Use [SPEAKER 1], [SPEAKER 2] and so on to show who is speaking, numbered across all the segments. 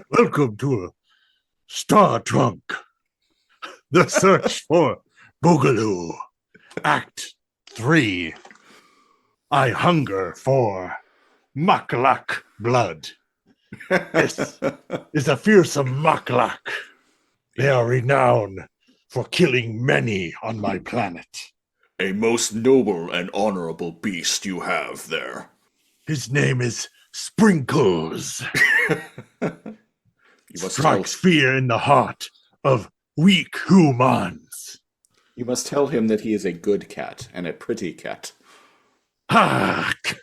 [SPEAKER 1] Welcome to Star Trunk, the search for Boogaloo, Act 3. I hunger for Maklak blood. This is a fearsome Maklak. They are renowned for killing many on my planet.
[SPEAKER 2] A most noble and honorable beast you have there.
[SPEAKER 1] His name is Sprinkles. Strikes fear in the heart of weak humans.
[SPEAKER 2] You must tell him that he is a good cat and a pretty cat.
[SPEAKER 1] Hark!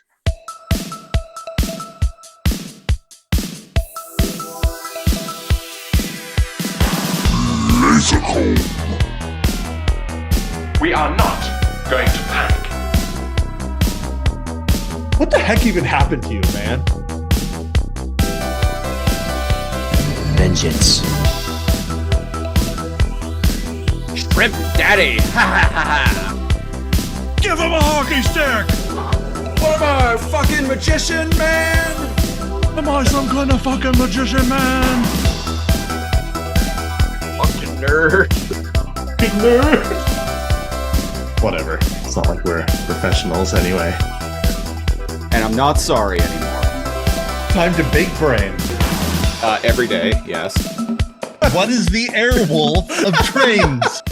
[SPEAKER 3] Lazor Comb.
[SPEAKER 4] We are not going to panic.
[SPEAKER 1] What the heck even happened to you, man?
[SPEAKER 5] Vengeance.
[SPEAKER 6] Shrimp Daddy! Ha ha ha ha!
[SPEAKER 1] Give him a hockey stick!
[SPEAKER 2] What am I, a fucking magician, man?
[SPEAKER 1] Am I some kind of fucking magician, man?
[SPEAKER 6] Fucking nerd!
[SPEAKER 1] Big nerd! Whatever. It's not like we're professionals anyway.
[SPEAKER 2] And I'm not sorry anymore.
[SPEAKER 1] Time to big brain.
[SPEAKER 2] Every day, yes.
[SPEAKER 1] What is the airwolf of trains?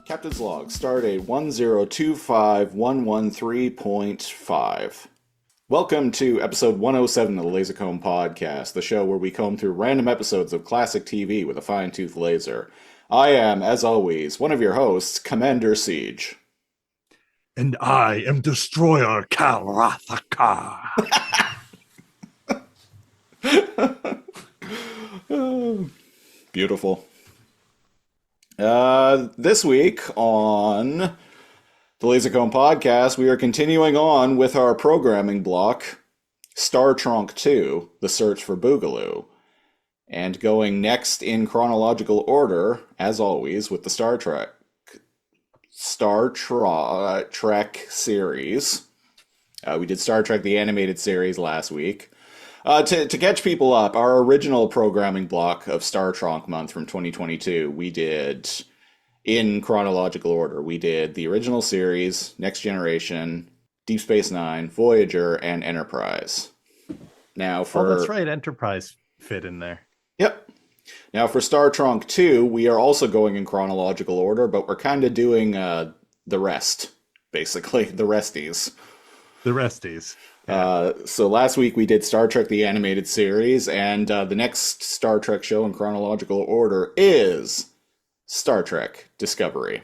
[SPEAKER 2] Captain's log, stardate 1025113.5. Welcome to episode 107 of the Lazor Comb podcast, the show where we comb through random episodes of classic TV with a fine-tooth laser. I am, as always, one of your hosts, Commander Siege.
[SPEAKER 1] And I am Destroyer Kal Rathakar.
[SPEAKER 2] Beautiful. This week on the Lazor Comb podcast, we are continuing on with our programming block, TRONK II, The Search for Boogaloo. And going next in chronological order, as always, with the Star Trek series. We did Star Trek the Animated Series last week. To catch people up, our original programming block of TRONK Month from 2022, we did, in chronological order, we did the original series, Next Generation, Deep Space Nine, Voyager, and Enterprise. Now for...
[SPEAKER 7] Oh, that's right, Enterprise fit in there.
[SPEAKER 2] Yep. Now for TRONK II, we are also going in chronological order, but we're kind of doing the rest, basically, the resties.
[SPEAKER 7] The resties.
[SPEAKER 2] So last week we did Star Trek the Animated Series, and the next Star Trek show in chronological order is Star Trek Discovery.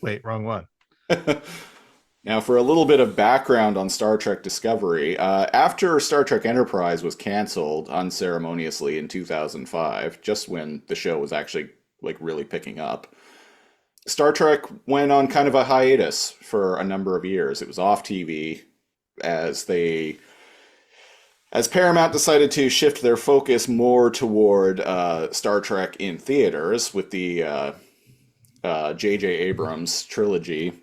[SPEAKER 7] Wait, wrong one.
[SPEAKER 2] Now, for a little bit of background on Star Trek Discovery, after Star Trek Enterprise was canceled unceremoniously in 2005, just when the show was actually really picking up, Star Trek went on kind of a hiatus for a number of years. It was off TV as they as Paramount decided to shift their focus more toward Star Trek in theaters with the J.J. Abrams trilogy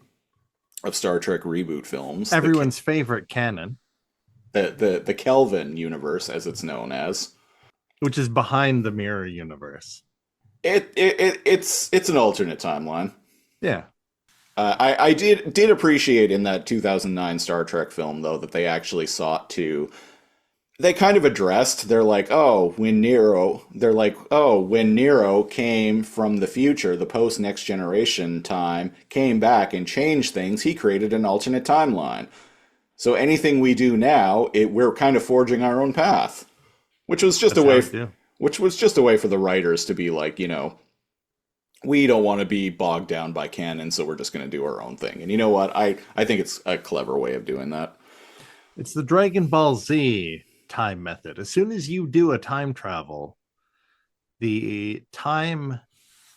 [SPEAKER 2] of Star Trek reboot films.
[SPEAKER 7] Everyone's favorite canon,
[SPEAKER 2] The Kelvin universe, as it's known as.
[SPEAKER 7] which is behind the mirror universe.
[SPEAKER 2] It's an alternate timeline.
[SPEAKER 7] Yeah.
[SPEAKER 2] I did appreciate in that 2009 Star Trek film, though, that they actually sought to. They kind of addressed. They're like, when Nero came from the future, the post Next Generation time, came back and changed things. He created an alternate timeline. So anything we do now, we're kind of forging our own path, which was just which was just a way for the writers to be like, we don't want to be bogged down by canon, so we're just going to do our own thing. And you know what? I think it's a clever way of doing that.
[SPEAKER 7] It's the Dragon Ball Z time method. As soon as you do a time travel, the time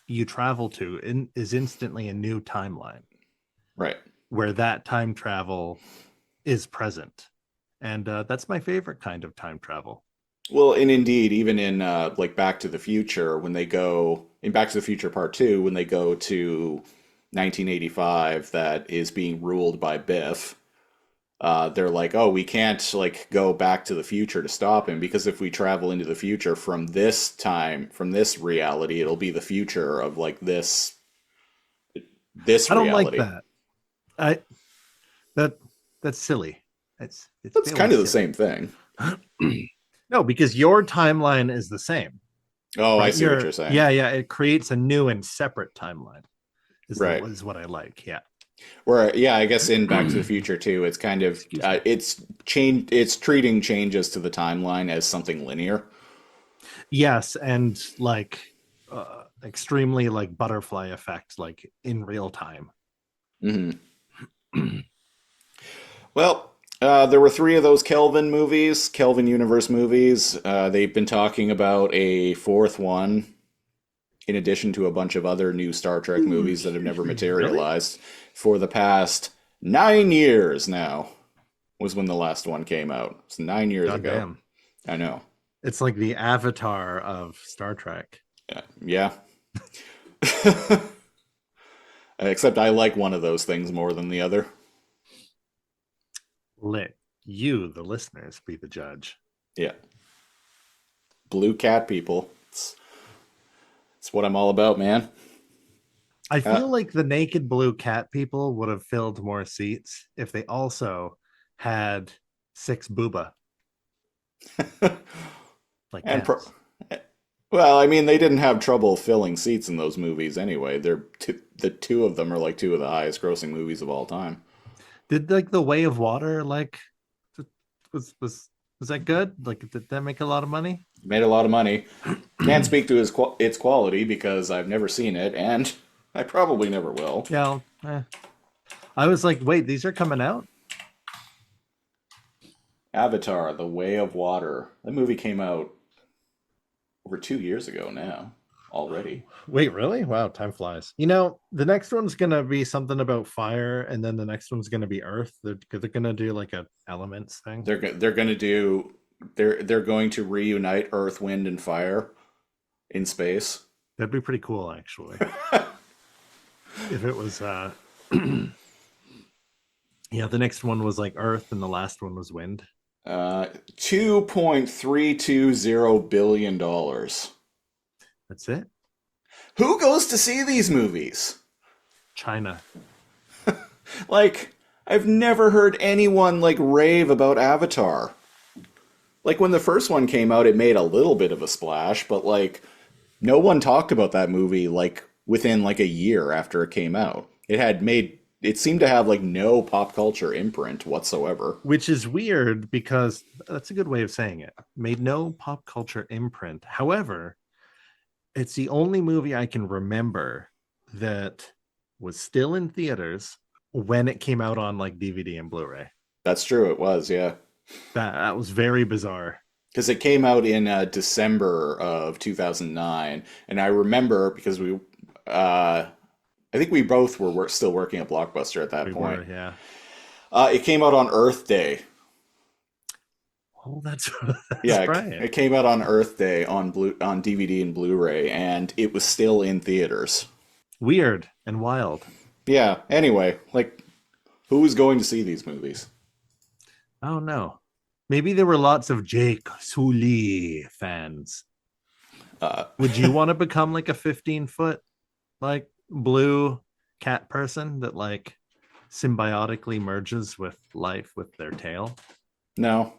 [SPEAKER 7] you travel to is instantly a new timeline.
[SPEAKER 2] Right.
[SPEAKER 7] Where that time travel is present. And that's my favorite kind of time travel.
[SPEAKER 2] Well, and indeed, even in like Back to the Future, when they go in Back to the Future Part 2, when they go to 1985, that is being ruled by Biff, they're like, we can't like go back to the future to stop him, because if we travel into the future from this time, from this reality, it'll be the future of like this reality.
[SPEAKER 7] I don't like that. That's silly. It's
[SPEAKER 2] kind of the same thing.
[SPEAKER 7] No, because your timeline is the same.
[SPEAKER 2] Oh, right? I see what you're saying.
[SPEAKER 7] Yeah. It creates a new and separate timeline. Is what I like. Yeah.
[SPEAKER 2] Or I guess in Back to the Future too, it's kind of it's treating changes to the timeline as something linear.
[SPEAKER 7] Yes, and like extremely like butterfly effect, like in real time.
[SPEAKER 2] Mm-hmm. Well, there were 3 of those Kelvin universe movies. They've been talking about a 4th one, in addition to a bunch of other new Star Trek movies that have never materialized. Really? For the past 9 years now was when the last one came out. It's 9 years ago. Damn. I know.
[SPEAKER 7] It's like the Avatar of Star Trek.
[SPEAKER 2] Yeah. Except I like one of those things more than the other.
[SPEAKER 7] Let you, the listeners, be the judge.
[SPEAKER 2] Yeah. Blue cat people. It's what I'm all about, man.
[SPEAKER 7] I feel like the naked blue cat people would have filled more seats if they also had 6 booba.
[SPEAKER 2] Well, I mean, they didn't have trouble filling seats in those movies anyway. The 2 of them are like 2 of the highest grossing movies of all time.
[SPEAKER 7] Did like The Way of Water was that good? Like, did that make a lot of money?
[SPEAKER 2] Made a lot of money. Can't speak to its quality because I've never seen it, and I probably never will.
[SPEAKER 7] Yeah. I was like, wait, these are coming out?
[SPEAKER 2] Avatar: The Way of Water. That movie came out over 2 years ago now. Already.
[SPEAKER 7] Wait, really? Wow, time flies. The next one's gonna be something about fire, and then the next one's gonna be earth. They're gonna do like a elements thing.
[SPEAKER 2] They're going to reunite earth, wind, and fire in space.
[SPEAKER 7] That'd be pretty cool, actually. If it was the next one was like earth and the last one was wind.
[SPEAKER 2] $2.320 billion.
[SPEAKER 7] That's it.
[SPEAKER 2] Who goes to see these movies?
[SPEAKER 7] China.
[SPEAKER 2] Like, I've never heard anyone like rave about Avatar. Like, when the first one came out, it made a little bit of a splash, but like no one talked about that movie like within like a year after it came out. It seemed to have like no pop culture imprint whatsoever.
[SPEAKER 7] Which is weird because that's a good way of saying it. Made no pop culture imprint. However, it's the only movie I can remember that was still in theaters when it came out on like DVD and Blu-ray.
[SPEAKER 2] That's true. It was, yeah.
[SPEAKER 7] That was very bizarre.
[SPEAKER 2] Because it came out in December of 2009. And I remember because I think we both were still working at Blockbuster at that point.
[SPEAKER 7] Yeah.
[SPEAKER 2] It came out on Earth Day.
[SPEAKER 7] Oh, that's
[SPEAKER 2] Yeah,
[SPEAKER 7] right.
[SPEAKER 2] it came out on Earth Day on DVD and Blu-ray, and it was still in theaters.
[SPEAKER 7] Weird and wild.
[SPEAKER 2] Yeah. Anyway, like, who was going to see these movies?
[SPEAKER 7] Oh no. Maybe there were lots of Jake Sully fans. Would you want to become like a 15-foot like blue cat person that like symbiotically merges with life with their tail?
[SPEAKER 2] No.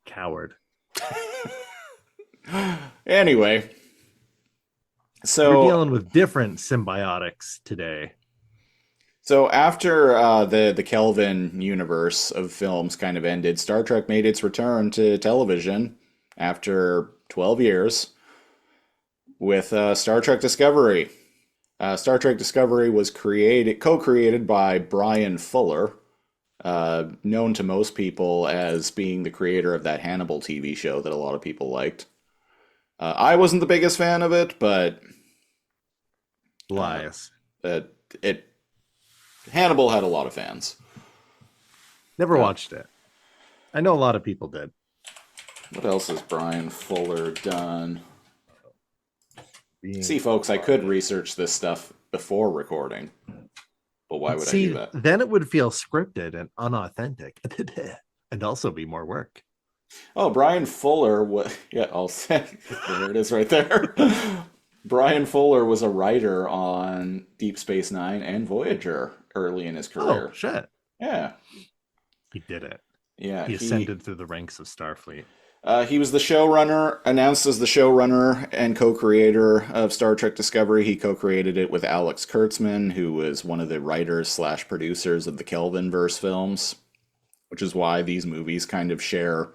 [SPEAKER 7] Coward.
[SPEAKER 2] Anyway, so
[SPEAKER 7] we're dealing with different symbiotics today.
[SPEAKER 2] So after the Kelvin universe of films kind of ended, Star Trek made its return to television after 12 years with Star Trek Discovery. Star Trek Discovery was co-created by Brian Fuller, known to most people as being the creator of that Hannibal TV show that a lot of people liked. I wasn't the biggest fan of it, but
[SPEAKER 7] Lies.
[SPEAKER 2] Hannibal had a lot of fans.
[SPEAKER 7] Never watched it. I know a lot of people did.
[SPEAKER 2] What else has Brian Fuller done? See, folks, I could research this stuff before recording, but why would I do that?
[SPEAKER 7] Then it would feel scripted and unauthentic, and also be more work.
[SPEAKER 2] Oh, Brian Fuller. Yeah, I'll say. There it is, right there. Brian Fuller was a writer on Deep Space Nine and Voyager early in his career.
[SPEAKER 7] Oh, shit.
[SPEAKER 2] Yeah.
[SPEAKER 7] He did it.
[SPEAKER 2] Yeah.
[SPEAKER 7] He ascended through the ranks of Starfleet.
[SPEAKER 2] He was the showrunner, announced as the showrunner and co-creator of Star Trek Discovery. He co-created it with Alex Kurtzman, who was one of the writers/producers of the Kelvinverse films, which is why these movies kind of share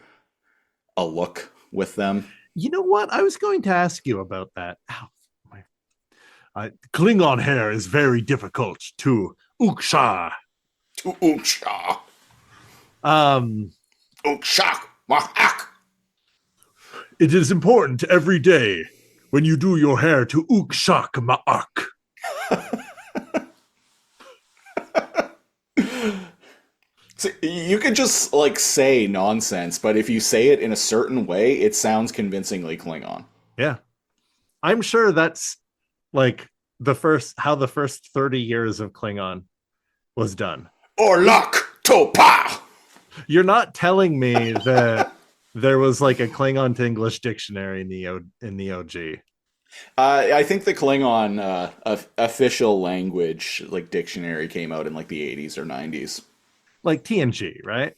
[SPEAKER 2] a look with them.
[SPEAKER 7] You know what? I was going to ask you about that. Ow, Klingon hair is very difficult to uksha.
[SPEAKER 2] Uksha. Uksha. Mahak.
[SPEAKER 7] It is important every day when you do your hair to ukshak ma'ak.
[SPEAKER 2] So you could just like say nonsense, but if you say it in a certain way, it sounds convincingly Klingon.
[SPEAKER 7] Yeah. I'm sure that's like how the first 30 years of Klingon was done.
[SPEAKER 2] Orlok Topa.
[SPEAKER 7] You're not telling me that there was like a Klingon to English dictionary in the OG.
[SPEAKER 2] I think the Klingon official language like dictionary came out in like the 80s or 90s.
[SPEAKER 7] Like TNG, right?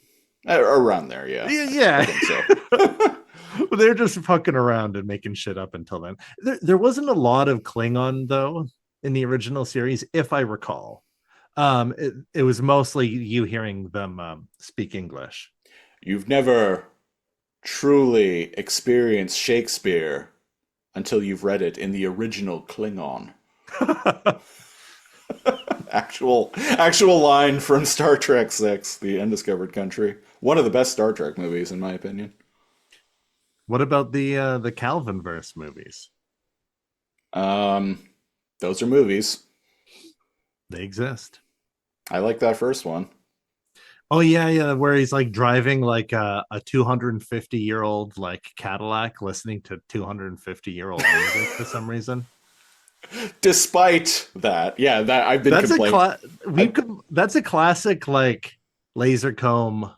[SPEAKER 2] Around there, yeah.
[SPEAKER 7] Yeah.
[SPEAKER 2] I think so.
[SPEAKER 7] They're just fucking around and making shit up until then. There wasn't a lot of Klingon though in the original series, if I recall. It was mostly you hearing them speak English.
[SPEAKER 2] You've never truly experienced Shakespeare until you've read it in the original Klingon. Actual line from Star Trek VI, The Undiscovered Country. One of the best Star Trek movies, in my opinion.
[SPEAKER 7] What about the Calvinverse movies?
[SPEAKER 2] Those are movies.
[SPEAKER 7] They exist.
[SPEAKER 2] I like that first one.
[SPEAKER 7] Oh yeah, where he's like driving like a 250-year-old like Cadillac, listening to 250-year-old music for some reason.
[SPEAKER 2] Despite that, yeah, that I've been complaining.
[SPEAKER 7] That's a classic like Lazor Comb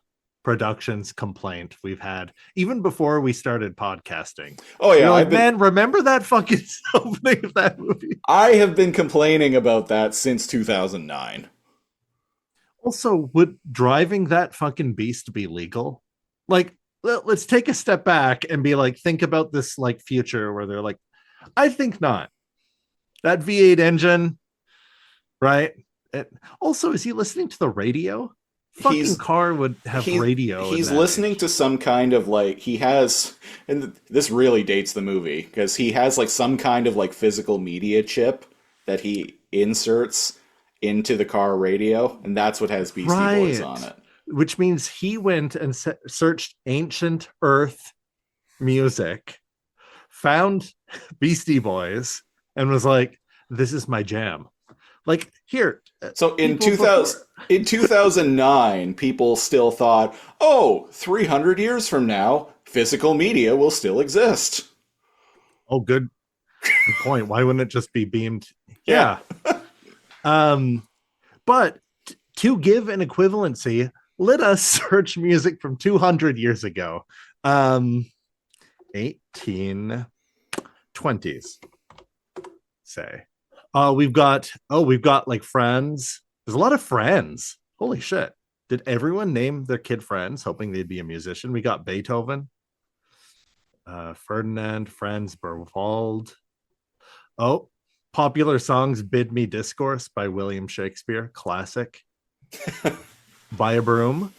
[SPEAKER 7] Productions complaint we've had even before we started podcasting.
[SPEAKER 2] Oh yeah,
[SPEAKER 7] like, man, remember that fucking opening of that movie?
[SPEAKER 2] I have been complaining about that since 2009.
[SPEAKER 7] Also, would driving that fucking beast be legal? Like, let's take a step back and be like, think about this like future where they're like, I think not. That V8 engine, right? Also, is he listening to the radio? Fucking car would have radio.
[SPEAKER 2] He's listening to some kind of like, he has, and this really dates the movie, because he has like some kind of like physical media chip that he inserts into the car radio, and that's what has Beastie Boys on it.
[SPEAKER 7] Which means he went and searched ancient Earth music, found Beastie Boys, and was like, this is my jam. Like here,
[SPEAKER 2] So in
[SPEAKER 7] people
[SPEAKER 2] 2000, in 2009, people still thought, oh, 300 years from now, physical media will still exist.
[SPEAKER 7] oh, good point. Why wouldn't it just be beamed?
[SPEAKER 2] Yeah.
[SPEAKER 7] Yeah. But to give an equivalency, let us search music from 200 years ago. 1820s, say. We've got like Friends. There's a lot of Friends. Holy shit. Did everyone name their kid Friends, hoping they'd be a musician? We got Beethoven, Ferdinand, Franz Berwald. Oh, popular songs, Bid Me Discourse by William Shakespeare, classic. Buy a Broom.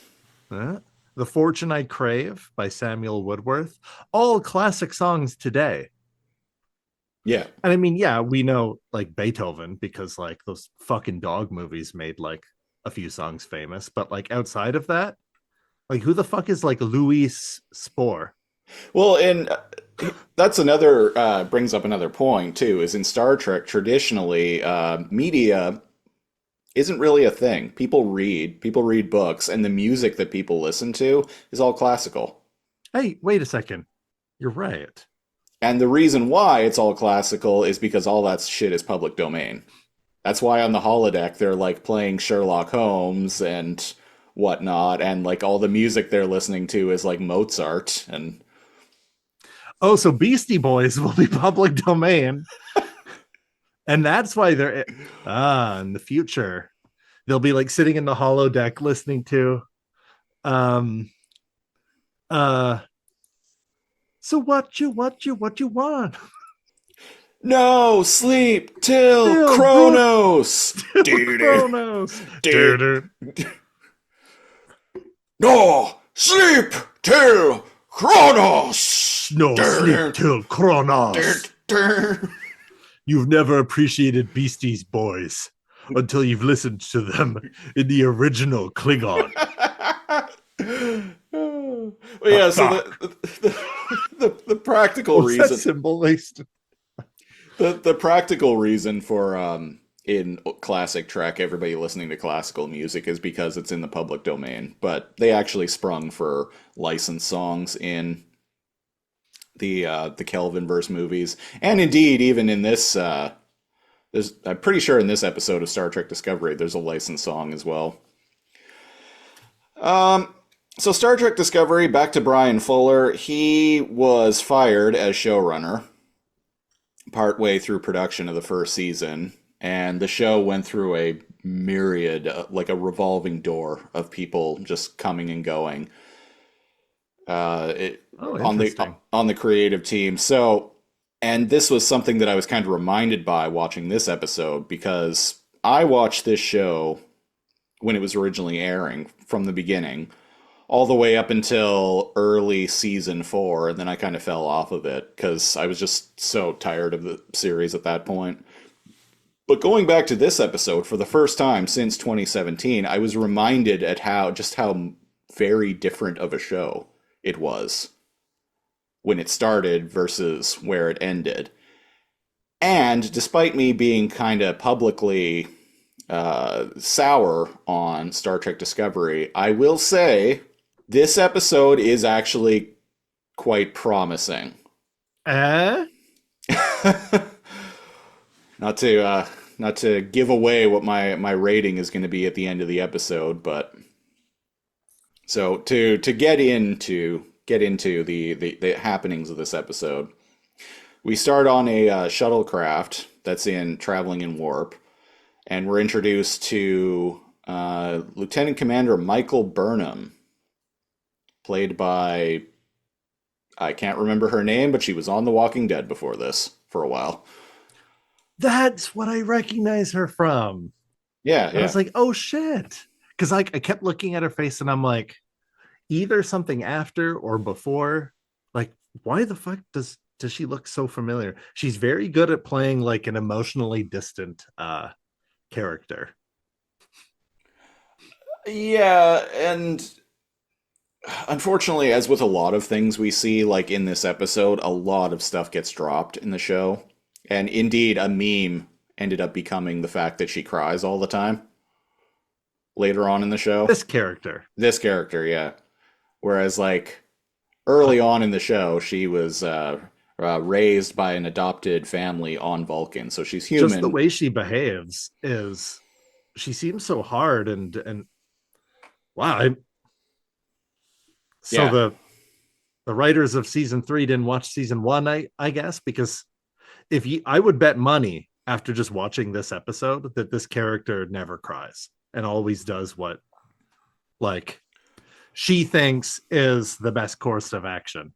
[SPEAKER 7] The Fortune I Crave by Samuel Woodworth. All classic songs today.
[SPEAKER 2] Yeah.
[SPEAKER 7] And I mean, yeah, we know like Beethoven because like those fucking dog movies made like a few songs famous. But like outside of that, like who the fuck is like Louis Spohr?
[SPEAKER 2] Well, and that's another, brings up another point, too, is in Star Trek, traditionally, media isn't really a thing. People read books, and the music that people listen to is all classical.
[SPEAKER 7] Hey, wait a second. You're right.
[SPEAKER 2] And the reason why it's all classical is because all that shit is public domain. That's why on the holodeck they're like playing Sherlock Holmes and whatnot, and like all the music they're listening to is like Mozart. And
[SPEAKER 7] Oh, so Beastie Boys will be public domain. And that's why they're in the future. They'll be like sitting in the holodeck listening to so what you want?
[SPEAKER 2] no sleep till
[SPEAKER 7] Till
[SPEAKER 2] Kronos.
[SPEAKER 7] Kronos.
[SPEAKER 2] No sleep till Kronos.
[SPEAKER 7] No sleep till Kronos. You've never appreciated Beasties Boys until you've listened to them in the original Klingon.
[SPEAKER 2] Well, yeah, so the practical
[SPEAKER 7] What's that
[SPEAKER 2] reason
[SPEAKER 7] symbol laced?
[SPEAKER 2] the practical reason for in classic Trek everybody listening to classical music is because it's in the public domain, but they actually sprung for licensed songs in the Kelvinverse movies, and indeed even in this I'm pretty sure in this episode of Star Trek Discovery there's a licensed song as well. So Star Trek Discovery, back to Brian Fuller. He was fired as showrunner partway through production of the first season, and the show went through a myriad, like a revolving door of people just coming and going on the creative team. So, and this was something that I was kind of reminded by watching this episode, because I watched this show when it was originally airing from the beginning, all the way up until early season 4, and then I kind of fell off of it because I was just so tired of the series at that point. But going back to this episode, for the first time since 2017, I was reminded at how very different of a show it was when it started versus where it ended. And despite me being kind of publicly sour on Star Trek Discovery, I will say this episode is actually quite promising. Not to give away what my rating is going to be at the end of the episode, but so to get into the happenings of this episode, we start on a shuttlecraft that's traveling in warp, and we're introduced to Lieutenant Commander Michael Burnham, played by, I can't remember her name, but she was on The Walking Dead before this for a while.
[SPEAKER 7] That's what I recognize her from.
[SPEAKER 2] Yeah,
[SPEAKER 7] I was like, oh shit. Because like I kept looking at her face and I'm like, either something after or before. Like, why the fuck does she look so familiar? She's very good at playing like an emotionally distant character.
[SPEAKER 2] Yeah, and unfortunately, as with a lot of things we see, like in this episode, a lot of stuff gets dropped in the show. And indeed, a meme ended up becoming the fact that she cries all the time later on in the show.
[SPEAKER 7] This character.
[SPEAKER 2] This character, yeah. Whereas, like, early on in the show, she was raised by an adopted family on Vulcan, so she's human.
[SPEAKER 7] Just the way she behaves is, she seems so hard and wow. So
[SPEAKER 2] Yeah.
[SPEAKER 7] the writers of season 3 didn't watch season 1, I guess, because I would bet money after just watching this episode that this character never cries and always does what, like, she thinks is the best course of action.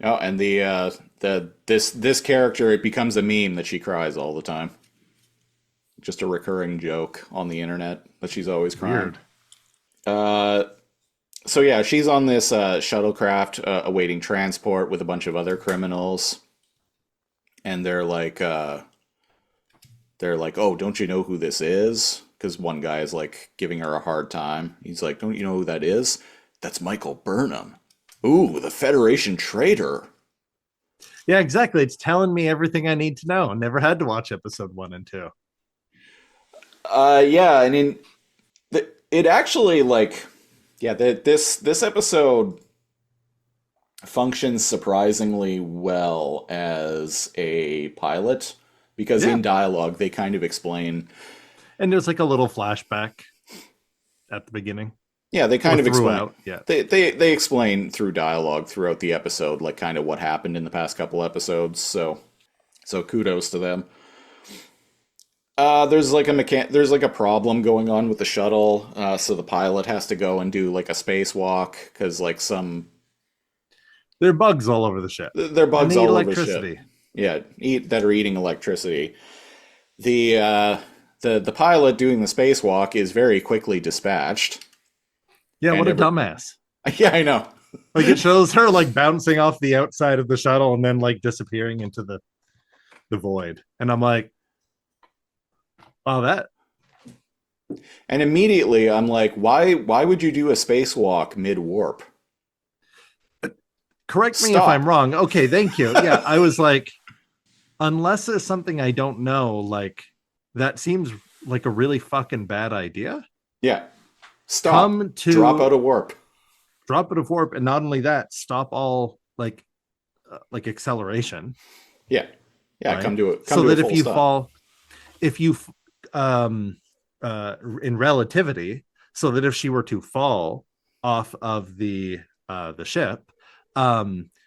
[SPEAKER 2] Oh, and this character, it becomes a meme that she cries all the time. Just a recurring joke on the internet that she's always crying.
[SPEAKER 7] Weird.
[SPEAKER 2] So yeah, she's on this shuttlecraft awaiting transport with a bunch of other criminals, and they're like, "Oh, don't you know who this is?" Because one guy is like giving her a hard time. He's like, "Don't you know who that is? That's Michael Burnham. Ooh, the Federation traitor."
[SPEAKER 7] Yeah, exactly. It's telling me everything I need to know. I never had to watch episode 1 and 2.
[SPEAKER 2] Yeah, I mean, it actually, like, yeah, this episode functions surprisingly well as a pilot, because in dialogue they kind of explain,
[SPEAKER 7] and there's like a little flashback at the beginning.
[SPEAKER 2] Yeah, they kind of explain.
[SPEAKER 7] Throughout, yeah.
[SPEAKER 2] They explain through dialogue throughout the episode, like, kind of what happened in the past couple episodes. So kudos to them. There's like a problem going on with the shuttle, so the pilot has to go and do like a spacewalk because like
[SPEAKER 7] there are bugs all over the ship.
[SPEAKER 2] There are bugs all over the
[SPEAKER 7] electricity.
[SPEAKER 2] ship. Yeah, that are eating electricity. The pilot doing the spacewalk is very quickly dispatched.
[SPEAKER 7] Yeah, what a dumbass.
[SPEAKER 2] Yeah, I know.
[SPEAKER 7] Like, it shows her like bouncing off the outside of the shuttle and then like disappearing into the void. And I'm like, wow, that.
[SPEAKER 2] And immediately I'm like, why would you do a spacewalk mid-warp?
[SPEAKER 7] Correct me if I'm wrong. Okay, thank you. Yeah, I was like, unless there's something I don't know, like, that seems like a really fucking bad idea.
[SPEAKER 2] Yeah. Stop. Drop out of warp.
[SPEAKER 7] Drop out of warp, and not only that, stop all like acceleration.
[SPEAKER 2] Yeah. Yeah, right? Come to it.
[SPEAKER 7] So that if you fall, in relativity, so that if she were to fall off of the ship,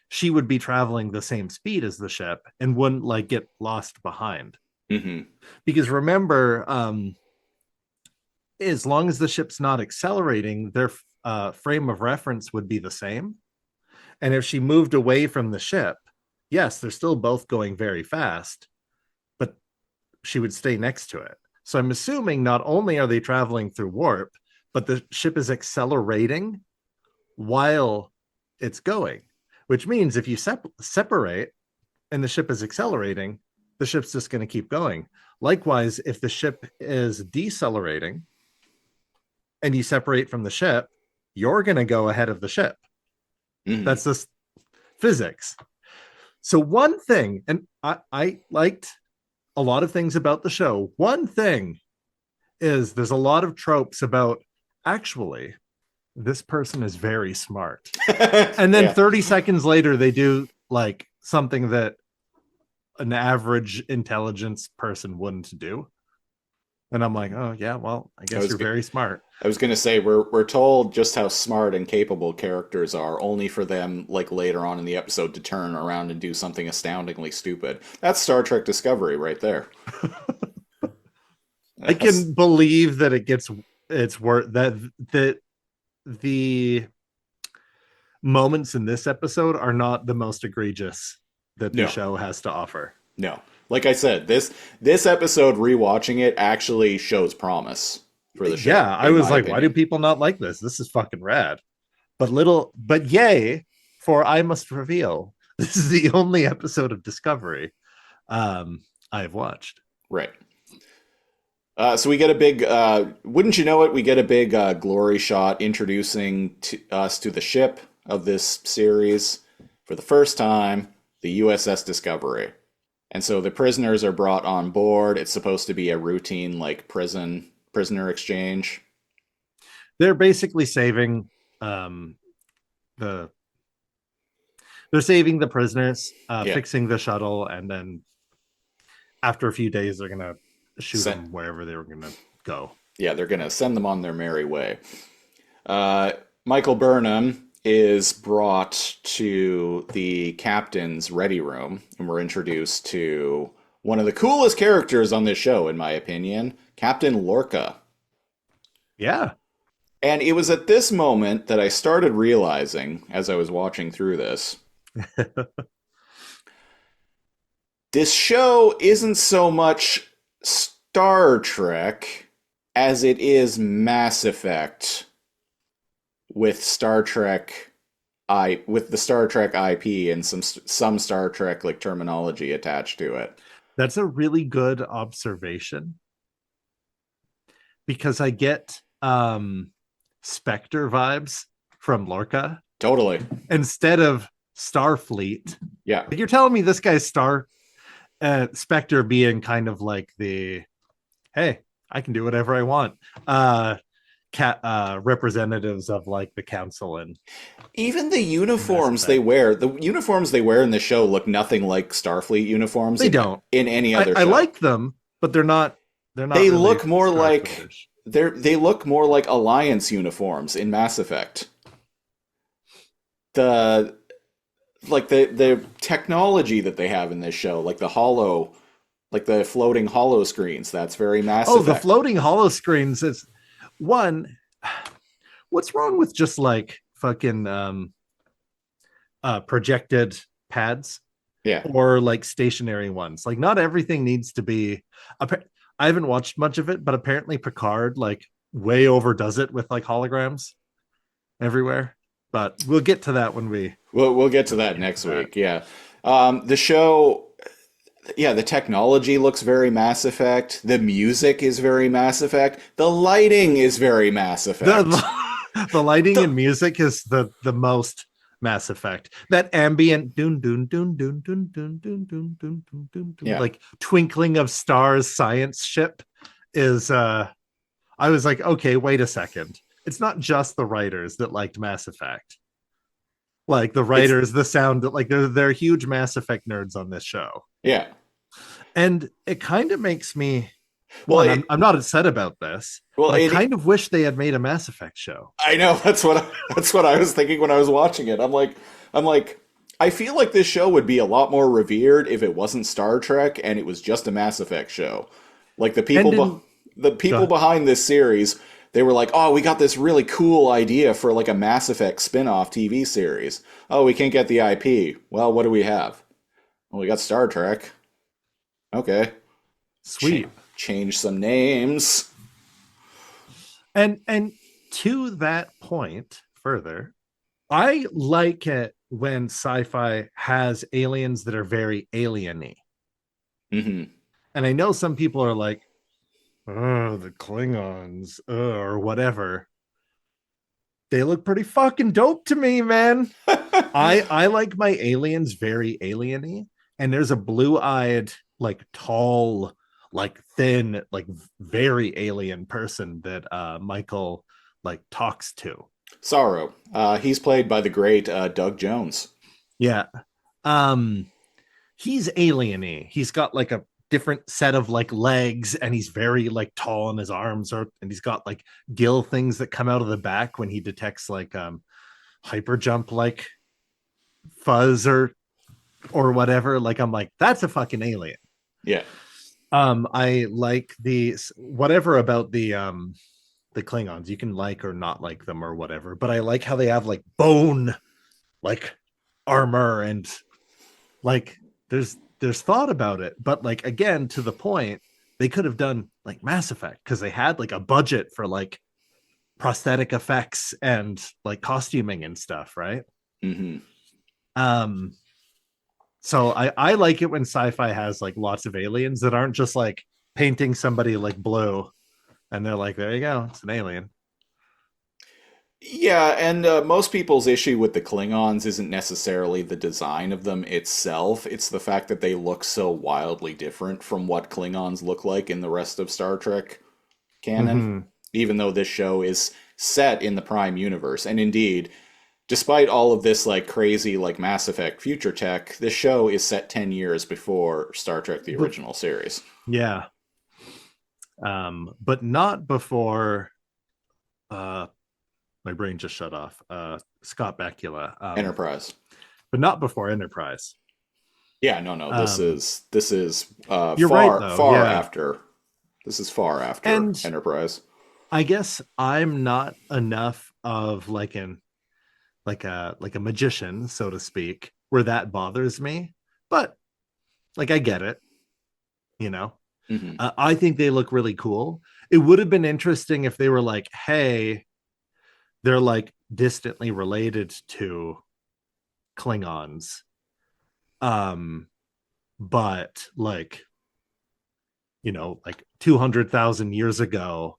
[SPEAKER 7] she would be traveling the same speed as the ship and wouldn't like get lost behind.
[SPEAKER 2] Mm-hmm.
[SPEAKER 7] Because remember, as long as the ship's not accelerating, their frame of reference would be the same. And if she moved away from the ship, yes, they're still both going very fast, but she would stay next to it. So I'm assuming not only are they traveling through warp, but the ship is accelerating while it's going, which means if you separate and the ship is accelerating, the ship's just going to keep going. Likewise, if the ship is decelerating and you separate from the ship, you're going to go ahead of the ship. Mm-hmm. That's just physics. So one thing, and I liked a lot of things about the show. One thing is there's a lot of tropes about, actually, this person is very smart. And then 30 seconds later, they do like something that an average intelligence person wouldn't do. And I'm like, oh yeah, well, I guess you're very smart.
[SPEAKER 2] I was going to say, we're told just how smart and capable characters are, only for them, like, later on in the episode to turn around and do something astoundingly stupid. That's Star Trek Discovery right there.
[SPEAKER 7] I can believe that it's worth that the moments in this episode are not the most egregious that the show has to offer.
[SPEAKER 2] No. Like I said, this episode, rewatching it, actually shows promise for the show.
[SPEAKER 7] Yeah, I was like, why do people not like this? This is fucking rad. But yay, for I must reveal, this is the only episode of Discovery I've watched.
[SPEAKER 2] Right. So we get a big, wouldn't you know it, we get a big glory shot introducing us to the ship of this series. For the first time, the USS Discovery. And so the prisoners are brought on board. It's supposed to be a routine like prisoner exchange.
[SPEAKER 7] They're basically saving the they're saving the prisoners,
[SPEAKER 2] Yeah.
[SPEAKER 7] fixing the shuttle, and then after a few days, they're gonna shoot
[SPEAKER 2] Sen-
[SPEAKER 7] them wherever they were gonna go.
[SPEAKER 2] yeah, they're going to send them on their merry way. Michael Burnham is brought to the captain's ready room, and we're introduced to one of the coolest characters on this show, in my opinion, Captain Lorca.
[SPEAKER 7] Yeah,
[SPEAKER 2] And it was at this moment that I started realizing, as I was watching through this, this show isn't so much Star Trek as it is Mass Effect with Star Trek with the Star Trek IP and some Star Trek like terminology attached to it.
[SPEAKER 7] that's a really good observation because I get Spectre vibes from Lorca
[SPEAKER 2] Totally.
[SPEAKER 7] instead of Starfleet.
[SPEAKER 2] Yeah.
[SPEAKER 7] Like, you're telling me this guy's Spectre being kind of like the, hey, I can do whatever I want. Representatives of like the council and
[SPEAKER 2] Even the uniforms they wear, the uniforms they wear in the show look nothing like Starfleet uniforms.
[SPEAKER 7] They don't.
[SPEAKER 2] In any other
[SPEAKER 7] I
[SPEAKER 2] show.
[SPEAKER 7] like them, but they're not. They
[SPEAKER 2] They
[SPEAKER 7] really
[SPEAKER 2] look more like
[SPEAKER 7] Starfleetish.
[SPEAKER 2] they look more like Alliance uniforms in Mass Effect. The technology that they have in this show, like the floating hollow screens, that's very Mass
[SPEAKER 7] Oh,
[SPEAKER 2] Effect.
[SPEAKER 7] the floating hollow screens is one. What's wrong with just like fucking projected pads?
[SPEAKER 2] Yeah.
[SPEAKER 7] Or like stationary ones. Like, not everything needs to be. I haven't watched much of it, but apparently Picard like way overdoes it with like holograms everywhere. But we'll get to that when
[SPEAKER 2] We'll get to that next week. Yeah. The show, yeah, the technology looks very Mass Effect. The music is very Mass Effect. The lighting is very Mass Effect.
[SPEAKER 7] the lighting and music is the most Mass Effect. That ambient dun dun dun dun dun dun dun dun dun dun dun
[SPEAKER 2] Yeah.
[SPEAKER 7] like twinkling of stars science ship is I was like, okay, wait a second. It's not just the writers that liked Mass Effect. Like the writers, the sound that like they're huge Mass Effect nerds on this show.
[SPEAKER 2] Yeah.
[SPEAKER 7] And it kind of makes me
[SPEAKER 2] Well,
[SPEAKER 7] I'm not upset about this.
[SPEAKER 2] Well,
[SPEAKER 7] but I kind of wish they had made a Mass Effect show.
[SPEAKER 2] I know that's what I was thinking when I was watching it. I'm like, I feel like this show would be a lot more revered if it wasn't Star Trek and it was just a Mass Effect show. Like the people behind this series, they were like, "Oh, we got this really cool idea for like a Mass Effect spin-off TV series. Oh, we can't get the IP. Well, what do we have? Well, we got Star Trek. Okay.
[SPEAKER 7] Sweet.
[SPEAKER 2] Change some names."
[SPEAKER 7] And to that point further, I like it when sci-fi has aliens that are very alien-y.
[SPEAKER 2] Mm-hmm.
[SPEAKER 7] And I know some people are like, oh, the Klingons, or whatever. They look pretty fucking dope to me, man. I like my aliens very alien-y. And there's a blue-eyed, like tall, like thin, like very alien person that Michael like talks to.
[SPEAKER 2] Sorrow. He's played by the great Doug Jones.
[SPEAKER 7] Yeah. He's alien-y. He's got like a different set of like legs, and he's very like tall, and his arms are, and he's got like gill things that come out of the back when he detects like hyper jump like fuzz or whatever. Like, I'm like, that's a fucking alien.
[SPEAKER 2] Yeah.
[SPEAKER 7] I like the whatever about the Klingons. You can like or not like them or whatever, but I like how they have like bone like armor, and like there's thought about it. But like, again, to the point, they could have done like Mass Effect because they had like a budget for like prosthetic effects and like costuming and stuff, right?
[SPEAKER 2] Mm-hmm.
[SPEAKER 7] So I like it when sci-fi has like lots of aliens that aren't just like painting somebody like blue and they're like, there you go, it's an alien.
[SPEAKER 2] Yeah, and most people's issue with the Klingons isn't necessarily the design of them itself. It's the fact that they look so wildly different from what Klingons look like in the rest of Star Trek canon,
[SPEAKER 7] Hmm.
[SPEAKER 2] even though this show is set in the Prime universe. And indeed, despite all of this like crazy like Mass Effect future tech, this show is set 10 years before Star Trek the
[SPEAKER 7] But
[SPEAKER 2] original series.
[SPEAKER 7] yeah, but not before. Uh, my brain just shut off. Scott Bakula,
[SPEAKER 2] Enterprise.
[SPEAKER 7] but not before Enterprise.
[SPEAKER 2] Yeah, no.
[SPEAKER 7] Um,
[SPEAKER 2] This is
[SPEAKER 7] you're right,
[SPEAKER 2] far
[SPEAKER 7] though.
[SPEAKER 2] far
[SPEAKER 7] Yeah,
[SPEAKER 2] after. This is far after
[SPEAKER 7] and
[SPEAKER 2] Enterprise.
[SPEAKER 7] I guess I'm not enough of like a magician, so to speak, where that bothers me. But like, I get it. You know,
[SPEAKER 2] Hmm.
[SPEAKER 7] I think they look really cool. It would have been interesting if they were like, hey, they're like distantly related to Klingons. Um, but like, like 200,000 years ago,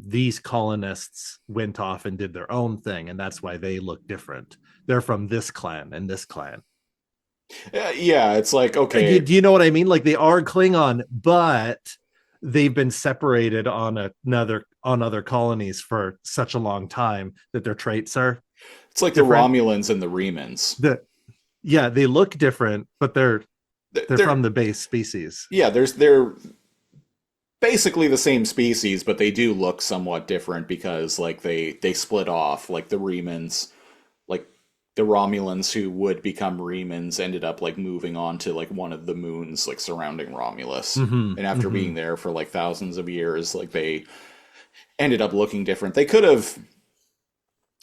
[SPEAKER 7] these colonists went off and did their own thing, and that's why they look different. They're from this clan and this clan.
[SPEAKER 2] Yeah, it's like
[SPEAKER 7] Like, do
[SPEAKER 2] okay,
[SPEAKER 7] you know what I mean? Like, they are Klingon, but they've been separated on other colonies for such a long time that their traits are
[SPEAKER 2] it's like the
[SPEAKER 7] different.
[SPEAKER 2] Romulans and the Remans.
[SPEAKER 7] The Yeah, they look different, but they're
[SPEAKER 2] They're
[SPEAKER 7] from the base species.
[SPEAKER 2] yeah, they're basically the same species, but they do look somewhat different because like they split off. Like the Remans, like the Romulans who would become Remans ended up like moving on to like one of the moons like surrounding Romulus.
[SPEAKER 7] Mm-hmm,
[SPEAKER 2] And after
[SPEAKER 7] mm-hmm.
[SPEAKER 2] being there for like thousands of years, like they ended up looking different. They could have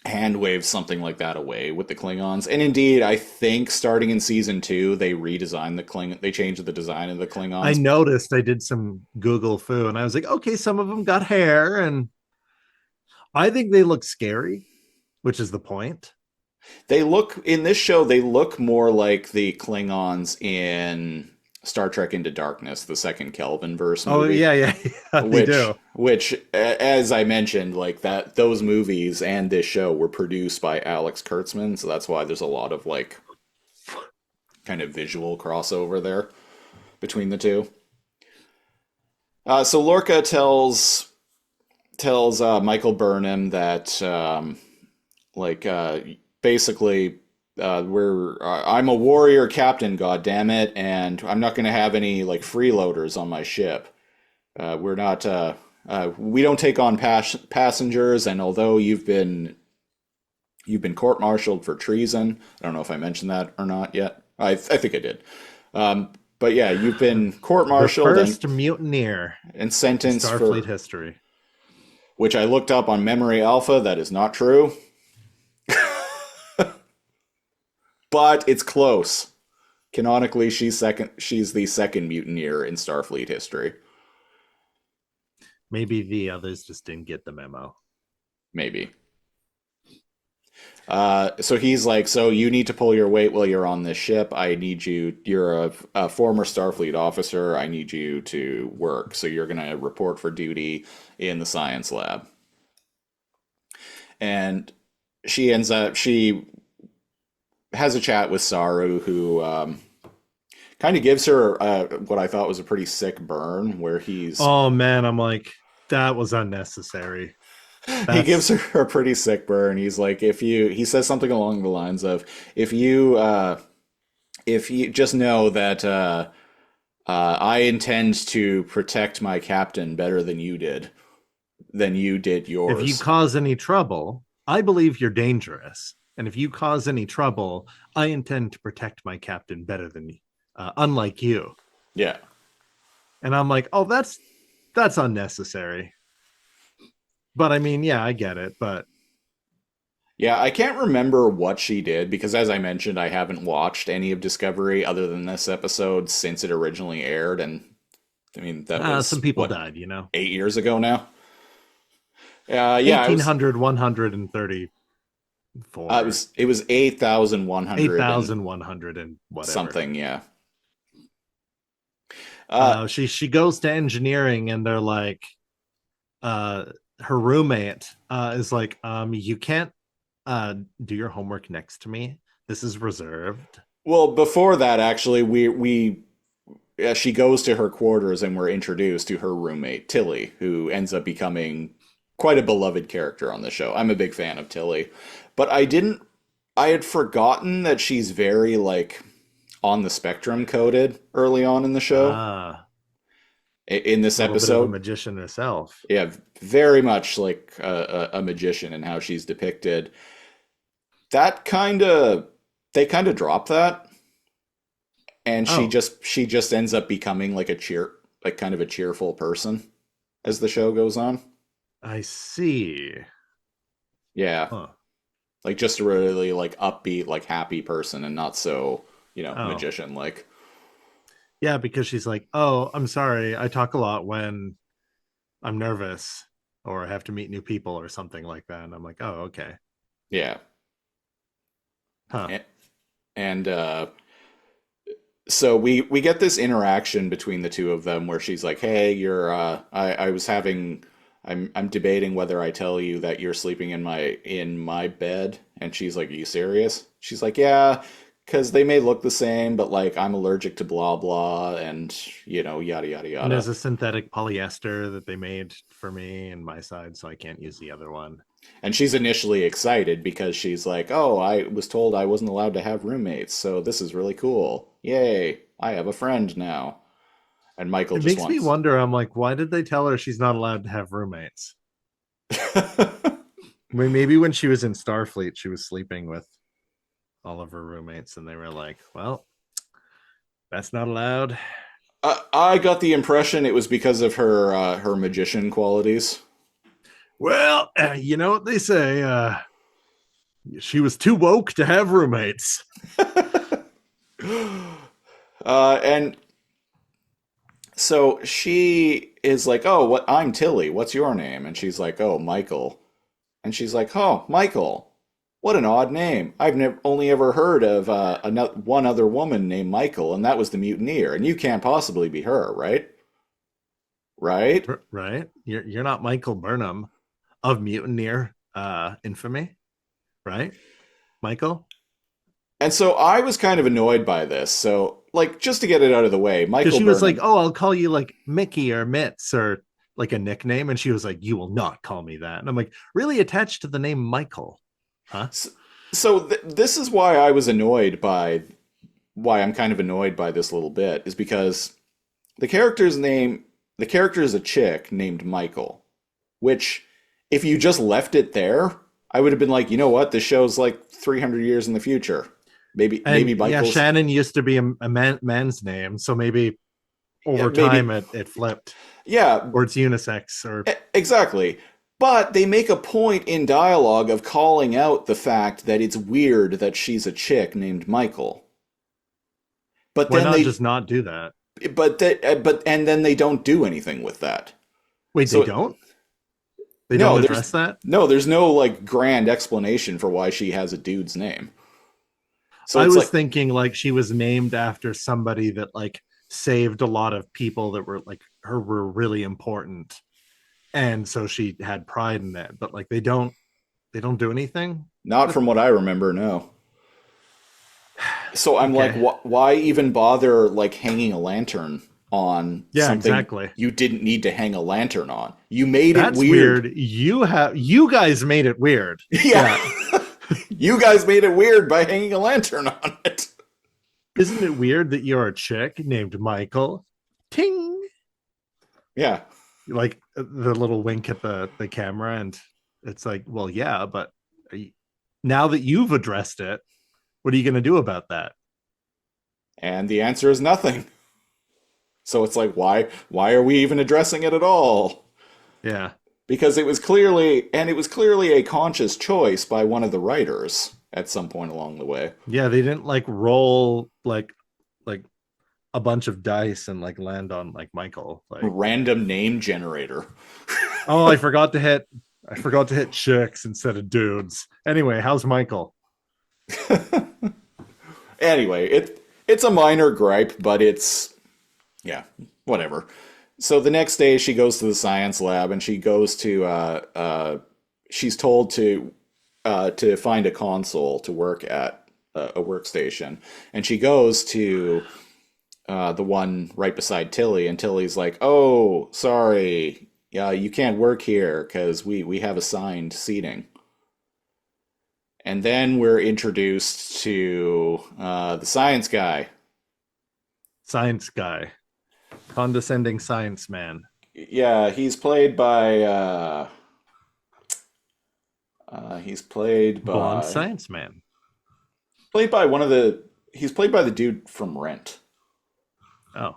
[SPEAKER 2] hand waved something like that away with the Klingons. And indeed, I think starting in season 2, they redesigned the they changed the design of the
[SPEAKER 7] I
[SPEAKER 2] Klingons.
[SPEAKER 7] noticed, I did some Google foo, and I was like, okay, some of them got hair, and I think they look scary, which is the point.
[SPEAKER 2] They look in this show. They look more like the Klingons in Star Trek Into Darkness, the second Kelvin verse
[SPEAKER 7] Oh
[SPEAKER 2] movie.
[SPEAKER 7] yeah, yeah, yeah, they do.
[SPEAKER 2] As I mentioned, like that, those movies and this show were produced by Alex Kurtzman, so that's why there's a lot of like kind of visual crossover there between the two. So Lorca tells Michael Burnham that like basically I'm a warrior captain, god damn it, and I'm not going to have any like freeloaders on my ship. We're not we don't take on passengers, and although you've been court-martialed for treason, I don't know if I mentioned that or not yet. I think I did. But yeah, you've been
[SPEAKER 7] The
[SPEAKER 2] court-martialed
[SPEAKER 7] first mutineer
[SPEAKER 2] and
[SPEAKER 7] in
[SPEAKER 2] sentenced
[SPEAKER 7] Starfleet
[SPEAKER 2] for,
[SPEAKER 7] history.
[SPEAKER 2] which I looked up on Memory Alpha. That is not true, but it's close. Canonically, she's second. She's the second mutineer in Starfleet history.
[SPEAKER 7] Maybe the others just didn't get the memo.
[SPEAKER 2] Maybe. So he's like, so you need to pull your weight while you're on this ship. I need you. You're a former Starfleet officer. I need you to work. So you're going to report for duty in the science lab. And she has a chat with Saru, who kind of gives her what I thought was a pretty sick burn, where
[SPEAKER 7] Oh man, I'm like, that was unnecessary.
[SPEAKER 2] he gives
[SPEAKER 7] That's
[SPEAKER 2] her a pretty sick burn. He's like, he says something along the lines of, if you just know that I intend to protect my captain better than you did
[SPEAKER 7] if you
[SPEAKER 2] yours.
[SPEAKER 7] cause any trouble, I believe you're dangerous. And if you cause any trouble, I intend to protect my captain better than you, unlike you.
[SPEAKER 2] Yeah.
[SPEAKER 7] And I'm like, oh, that's unnecessary. But I mean, yeah, I get it. But
[SPEAKER 2] Yeah, I can't remember what she did because, as I mentioned, I haven't watched any of Discovery other than this episode since it originally aired. And I mean, that was
[SPEAKER 7] some people
[SPEAKER 2] what,
[SPEAKER 7] died,
[SPEAKER 2] 8 years ago now? Yeah,
[SPEAKER 7] 1800, 134,
[SPEAKER 2] it was 8,100
[SPEAKER 7] 8,100 and whatever.
[SPEAKER 2] something, yeah.
[SPEAKER 7] She goes to engineering and they're like, her roommate is like, you can't do your homework next to me. This is reserved.
[SPEAKER 2] Well, before that, actually, we she goes to her quarters and we're introduced to her roommate Tilly, who ends up becoming quite a beloved character on the show. I'm a big fan of Tilly, but I had forgotten that she's very like on the spectrum coded early on in the show. In this
[SPEAKER 7] A little bit of
[SPEAKER 2] episode,
[SPEAKER 7] a magician herself.
[SPEAKER 2] yeah, very much like a magician in how she's depicted. That kind of they kind of drop that, and
[SPEAKER 7] Oh.
[SPEAKER 2] she just ends up becoming like kind of a cheerful person as the show goes on.
[SPEAKER 7] I see.
[SPEAKER 2] Yeah,
[SPEAKER 7] Huh.
[SPEAKER 2] like just a really like upbeat, like happy person, and not so
[SPEAKER 7] Oh.
[SPEAKER 2] magician like.
[SPEAKER 7] Yeah, because she's like, oh, I'm sorry. I talk a lot when I'm nervous or I have to meet new people or something like that. And I'm like, oh, okay.
[SPEAKER 2] Yeah,
[SPEAKER 7] Huh.
[SPEAKER 2] and so we get this interaction between the two of them where she's like, "Hey, I was having I'm debating whether I tell you that you're sleeping in my bed." And she's like, "Are you serious?" She's like, "Yeah, because they may look the same, but like I'm allergic to blah blah and yada yada
[SPEAKER 7] And there's
[SPEAKER 2] yada."
[SPEAKER 7] a synthetic polyester that they made for me and my side, so I can't use the other one.
[SPEAKER 2] And she's initially excited because she's like, "Oh, I was told I wasn't allowed to have roommates, so this is really cool. Yay, I have a friend now." And Michael
[SPEAKER 7] It
[SPEAKER 2] just
[SPEAKER 7] makes me
[SPEAKER 2] wants
[SPEAKER 7] wonder. I'm like, why did they tell her she's not allowed to have roommates? Maybe when she was in Starfleet, she was sleeping with all of her roommates, and they were like, well, that's not allowed.
[SPEAKER 2] I got the impression it was because of her magician qualities.
[SPEAKER 7] Well, you know what they say. She was too woke to have roommates.
[SPEAKER 2] And so she is like, "Oh, what? I'm Tilly. What's your name?" And she's like, "Oh, Michael." And she's like, "Oh, Michael. What an odd name. I've never only ever heard of one other woman named Michael, and that was the mutineer. And you can't possibly be her, right? Right?"
[SPEAKER 7] Right? You're not Michael Burnham of Mutineer infamy, right? Michael?
[SPEAKER 2] And so I was kind of annoyed by this. So, like, just to get it out of the way,
[SPEAKER 7] Because
[SPEAKER 2] Michael
[SPEAKER 7] she was like,
[SPEAKER 2] Burnham.
[SPEAKER 7] oh, I'll call you like Mickey or Mitz or like a nickname. And she was like, you will not call me that. And I'm like, really attached to the name Michael? Huh?
[SPEAKER 2] This is why I was annoyed by why I'm kind of annoyed by this little bit is because the character is a chick named Michael, which if you just left it there, I would have been like, you know what, this show's like 300 years in the future. Maybe
[SPEAKER 7] And yeah,
[SPEAKER 2] Michael's
[SPEAKER 7] Shannon used to be a man's name. So maybe over
[SPEAKER 2] maybe
[SPEAKER 7] time it flipped
[SPEAKER 2] yeah,
[SPEAKER 7] or it's unisex or
[SPEAKER 2] exactly. But they make a point in dialogue of calling out the fact that it's weird that she's a chick named Michael. But
[SPEAKER 7] why
[SPEAKER 2] then
[SPEAKER 7] not
[SPEAKER 2] they
[SPEAKER 7] just not do that?
[SPEAKER 2] and then they don't do anything with that.
[SPEAKER 7] Wait,
[SPEAKER 2] So
[SPEAKER 7] they don't? They
[SPEAKER 2] no,
[SPEAKER 7] don't
[SPEAKER 2] there's
[SPEAKER 7] address that?
[SPEAKER 2] no, there's no like grand explanation for why she has a dude's name. So
[SPEAKER 7] I
[SPEAKER 2] it's
[SPEAKER 7] was
[SPEAKER 2] like,
[SPEAKER 7] thinking like she was named after somebody that like saved a lot of people that were like her were really important. And so she had pride in that. But like they don't do anything.
[SPEAKER 2] not from what I remember, no. So I'm like,
[SPEAKER 7] Okay.
[SPEAKER 2] why even bother like hanging a lantern on
[SPEAKER 7] Yeah,
[SPEAKER 2] something
[SPEAKER 7] exactly.
[SPEAKER 2] you didn't need to hang a lantern on? You made
[SPEAKER 7] That's
[SPEAKER 2] it weird.
[SPEAKER 7] weird. You guys made it weird.
[SPEAKER 2] Yeah. You guys made it weird by hanging a lantern on it.
[SPEAKER 7] Isn't it weird that you're a chick named Michael? Ting.
[SPEAKER 2] Yeah.
[SPEAKER 7] Like the little wink at the camera, and it's like, well, yeah, but now that you've addressed it, what are you going to do about that?
[SPEAKER 2] And the answer is nothing. So it's like, why are we even addressing it at all?
[SPEAKER 7] Yeah.
[SPEAKER 2] Because it was clearly a conscious choice by one of the writers at some point along the way.
[SPEAKER 7] Yeah, they didn't like roll like a bunch of dice and like land on like Michael. Like,
[SPEAKER 2] Random name generator.
[SPEAKER 7] oh, I forgot to hit chicks instead of dudes. Anyway, how's Michael?
[SPEAKER 2] Anyway, it's a minor gripe, but it's yeah, whatever. So the next day she goes to the science lab and she goes to she's told to find a console to work at a workstation, and she goes to the one right beside Tilly, and Tilly's like, "Oh, sorry, yeah, you can't work here because we have assigned seating." And then we're introduced to the science guy.
[SPEAKER 7] Science guy. Condescending science man.
[SPEAKER 2] Yeah, he's played by
[SPEAKER 7] Blonde science man.
[SPEAKER 2] played by one of the he's played by the dude from Rent.
[SPEAKER 7] Oh.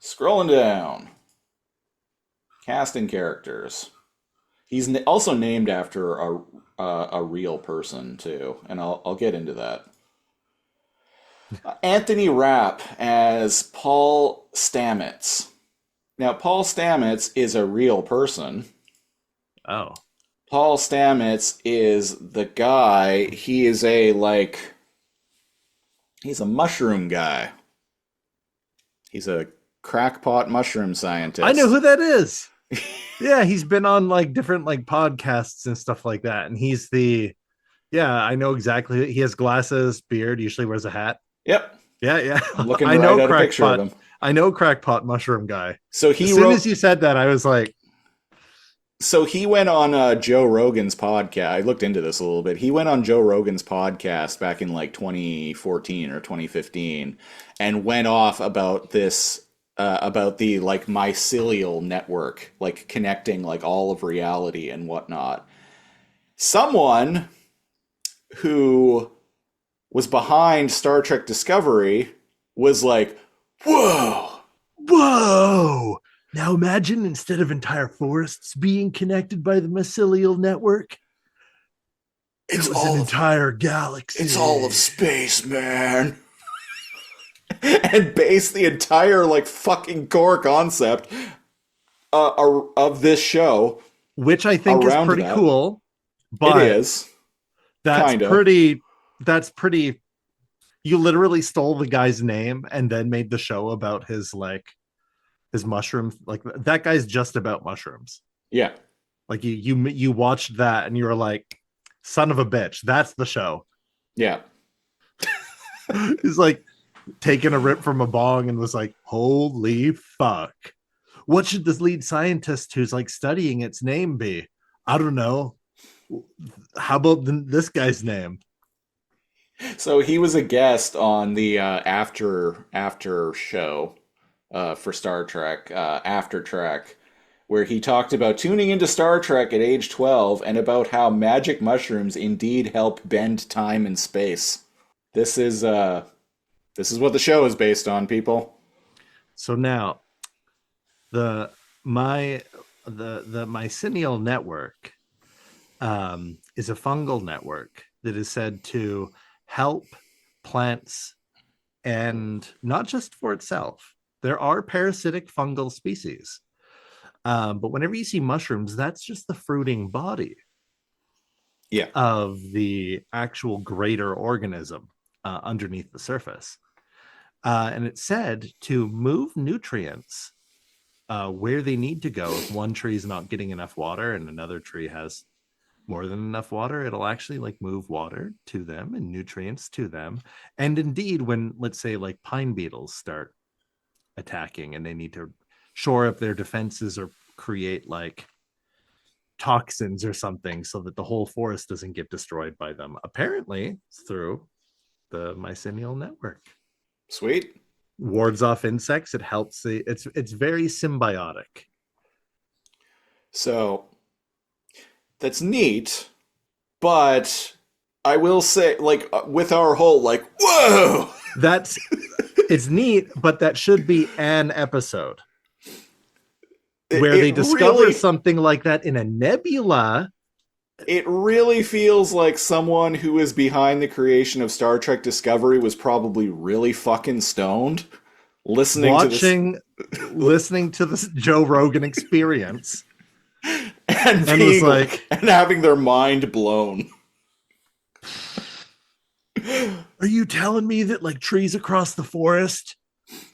[SPEAKER 2] Scrolling down. Casting characters. He's also named after a real person too, and I'll get into that. Anthony Rapp as Paul Stamets. Now, Paul Stamets is a real person.
[SPEAKER 7] Oh.
[SPEAKER 2] Paul Stamets is the guy. He is he's a mushroom guy. He's a crackpot mushroom scientist.
[SPEAKER 7] I know who that is. Yeah, he's been on like different like podcasts and stuff like that. And he's I know exactly. He has glasses, beard, usually wears a hat.
[SPEAKER 2] Yep.
[SPEAKER 7] Yeah.
[SPEAKER 2] I'm looking right at a picture of him.
[SPEAKER 7] I know crackpot mushroom guy.
[SPEAKER 2] So
[SPEAKER 7] as soon as you said that, I was like,
[SPEAKER 2] so he went on Joe Rogan's podcast. I looked into this a little bit. He went on Joe Rogan's podcast back in like 2014 or 2015 and went off about this, about the like mycelial network, like connecting like all of reality and whatnot. Someone who was behind Star Trek Discovery was like, whoa.
[SPEAKER 7] Now imagine instead of entire forests being connected by the mycelial network, it was an entire galaxy.
[SPEAKER 2] It's all of space, man. And based the entire like fucking core concept of this show,
[SPEAKER 7] which I think is pretty cool. But
[SPEAKER 2] it is.
[SPEAKER 7] That's pretty. You literally stole the guy's name and then made the show about his mushroom. Like that guy's just about mushrooms.
[SPEAKER 2] Yeah.
[SPEAKER 7] Like you watched that and you were like, son of a bitch. That's the show.
[SPEAKER 2] Yeah.
[SPEAKER 7] He's like taking a rip from a bong and was like, holy fuck. What should this lead scientist who's like studying its name be? I don't know. How about this guy's name?
[SPEAKER 2] So he was a guest on the after show for Star Trek, After Trek, where he talked about tuning into Star Trek at age 12 and about how magic mushrooms indeed help bend time and space. This is what the show is based on, people.
[SPEAKER 7] So now, the mycelial network is a fungal network that is said to help plants, and not just for itself. There are parasitic fungal species, but whenever you see mushrooms, that's just the fruiting body of the actual greater organism underneath the surface. And it's said to move nutrients where they need to go. If one tree is not getting enough water and another tree has more than enough water, it'll actually like move water to them and nutrients to them. And indeed, when let's say like pine beetles start attacking and they need to shore up their defenses or create like toxins or something so that the whole forest doesn't get destroyed by them, apparently through the mycelial network.
[SPEAKER 2] Sweet.
[SPEAKER 7] Wards off insects. It helps. It's very symbiotic.
[SPEAKER 2] So that's neat, but I will say, like, with our whole, like, whoa!
[SPEAKER 7] It's neat, but that should be an episode where they discover something like that in a nebula.
[SPEAKER 2] It really feels like someone who is behind the creation of Star Trek Discovery was probably really fucking stoned, listening to this Joe Rogan experience. and was like, and having their mind blown.
[SPEAKER 7] Are you telling me that like trees across the forest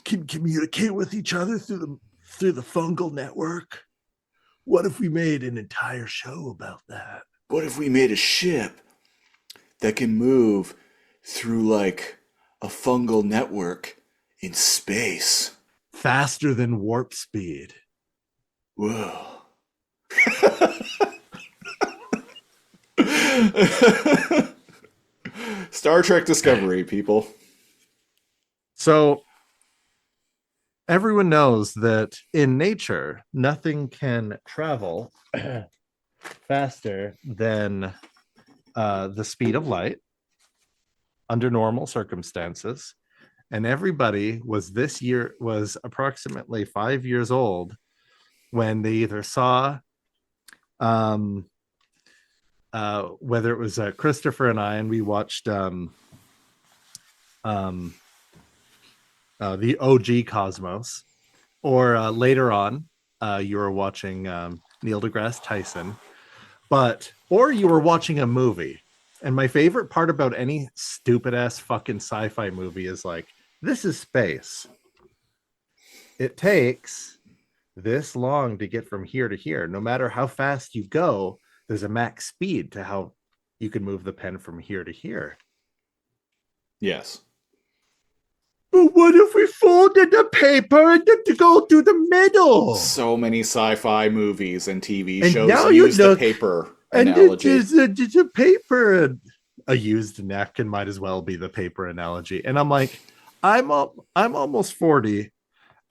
[SPEAKER 7] can communicate with each other through the fungal network? What if we made an entire show about that?
[SPEAKER 2] What if we made a ship that can move through like a fungal network in space?
[SPEAKER 7] Faster than warp speed.
[SPEAKER 2] Whoa. Star Trek Discovery, people.
[SPEAKER 7] So everyone knows that in nature, nothing can travel faster than the speed of light under normal circumstances. And everybody was approximately 5 years old when they either saw whether it was Christopher and I, and we watched the OG Cosmos, or later on you were watching Neil deGrasse Tyson, or you were watching a movie. And my favorite part about any stupid ass fucking sci-fi movie is like, this is space. It takes this long to get from here to here. No matter how fast you go, there's a max speed to how you can move the pen from here to here.
[SPEAKER 2] Yes.
[SPEAKER 7] But what if we folded the paper and to go through the middle?
[SPEAKER 2] So many sci-fi movies and TV
[SPEAKER 7] And
[SPEAKER 2] shows
[SPEAKER 7] now
[SPEAKER 2] use
[SPEAKER 7] you know-
[SPEAKER 2] the paper
[SPEAKER 7] And
[SPEAKER 2] analogy.
[SPEAKER 7] it's a paper, and a used napkin might as well be the paper analogy. And I'm like, I'm almost 40.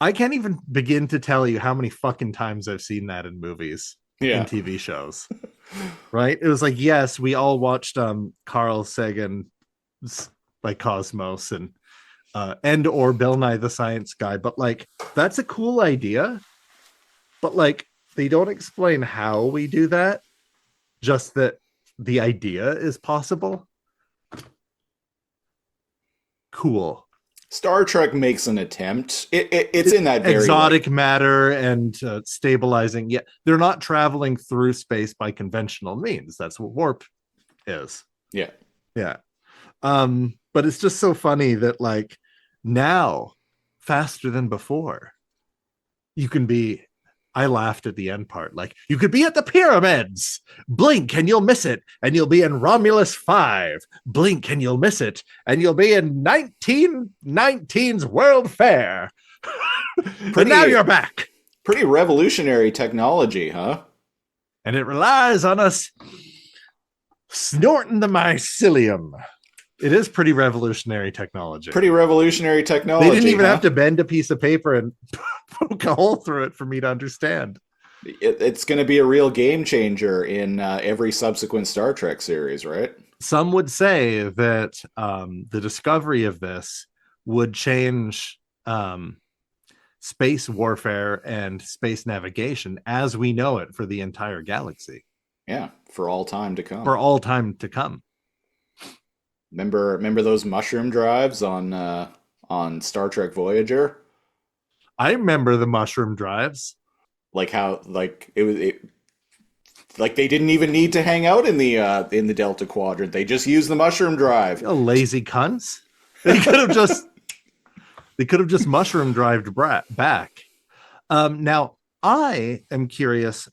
[SPEAKER 7] I can't even begin to tell you how many fucking times I've seen that in movies and TV shows. Right? It was like, yes, we all watched Carl Sagan's like Cosmos and or Bill Nye the Science Guy, but like that's a cool idea. But like they don't explain how we do that. Just that the idea is possible. Cool.
[SPEAKER 2] Star Trek makes an attempt. It's in that very
[SPEAKER 7] exotic matter and stabilizing. Yeah, they're not traveling through space by conventional means. That's what warp is.
[SPEAKER 2] Yeah.
[SPEAKER 7] But it's just so funny that like now, faster than before, you can be. I laughed at the end part. Like, you could be at the pyramids. Blink and you'll miss it. And you'll be in Romulus 5. Blink and you'll miss it. And you'll be in 1919's World Fair. And now you're back.
[SPEAKER 2] Pretty revolutionary technology, huh?
[SPEAKER 7] And it relies on us snorting the mycelium. It is pretty revolutionary technology.
[SPEAKER 2] Pretty revolutionary technology.
[SPEAKER 7] They didn't even have to bend a piece of paper and poke a hole through it for me to understand.
[SPEAKER 2] It's going to be a real game changer in every subsequent Star Trek series, right?
[SPEAKER 7] Some would say that the discovery of this would change space warfare and space navigation as we know it for the entire galaxy.
[SPEAKER 2] Yeah, for all time to come.
[SPEAKER 7] For all time to come.
[SPEAKER 2] Remember those mushroom drives on Star Trek Voyager?
[SPEAKER 7] I remember the mushroom drives.
[SPEAKER 2] Like how like it like they didn't even need to hang out in the Delta Quadrant. They just used the mushroom drive.
[SPEAKER 7] Oh, lazy cunts. They could have just mushroom drived back. Now I am curious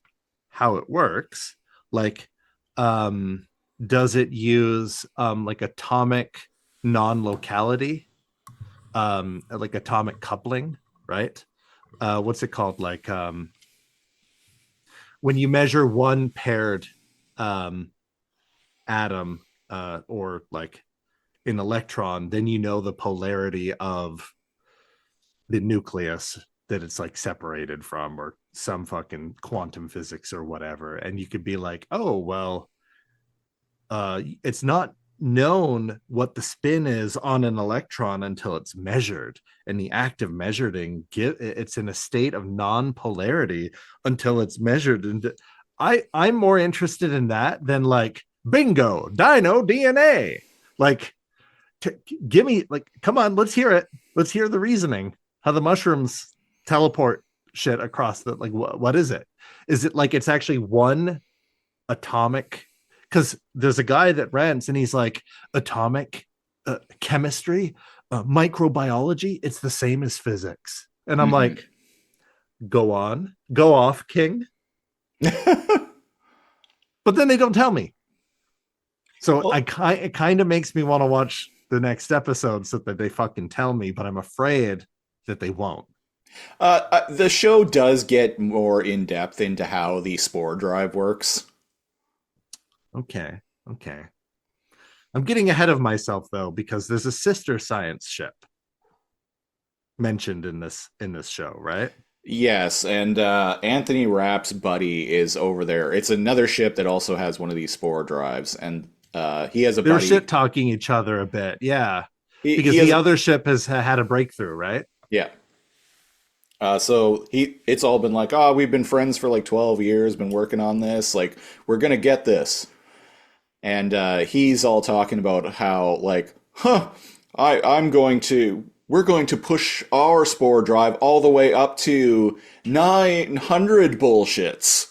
[SPEAKER 7] how it works. Like, does it use like atomic non-locality, like atomic coupling, right? What's it called? Like when you measure one paired atom or like an electron, then you know the polarity of the nucleus that it's like separated from, or some fucking quantum physics or whatever. And you could be like, oh, well, it's not known what the spin is on an electron until it's measured, and the act of measuring it's in a state of non-polarity until it's measured. And I'm more interested in that than like bingo dino DNA. Like give me, like, come on, let's hear it. Let's hear the reasoning, how the mushrooms teleport shit across the, like, what is it? Is it like it's actually one atomic? Because there's a guy that rants and he's like, atomic chemistry, microbiology, it's the same as physics. And I'm
[SPEAKER 2] Mhm.
[SPEAKER 7] like, go on, go off, King. But then they don't tell me. So
[SPEAKER 2] Well-
[SPEAKER 7] it kind of makes me want to watch the next episode so that they fucking tell me, but I'm afraid that they won't.
[SPEAKER 2] The show does get more in depth into how the spore drive works.
[SPEAKER 7] Okay. I'm getting ahead of myself though, because there's a sister science ship mentioned in this show, right?
[SPEAKER 2] Yes, and Anthony Rapp's buddy is over there. It's another ship that also has one of these spore drives, and he has a
[SPEAKER 7] They're
[SPEAKER 2] buddy.
[SPEAKER 7] shit talking each other a bit, yeah. Because
[SPEAKER 2] He has
[SPEAKER 7] the other ship has had a breakthrough, right?
[SPEAKER 2] yeah. So it's all been like, oh, we've been friends for like 12 years, been working on this, like we're gonna get this. And he's all talking about how like, we're going to push our spore drive all the way up to 900 bullshits.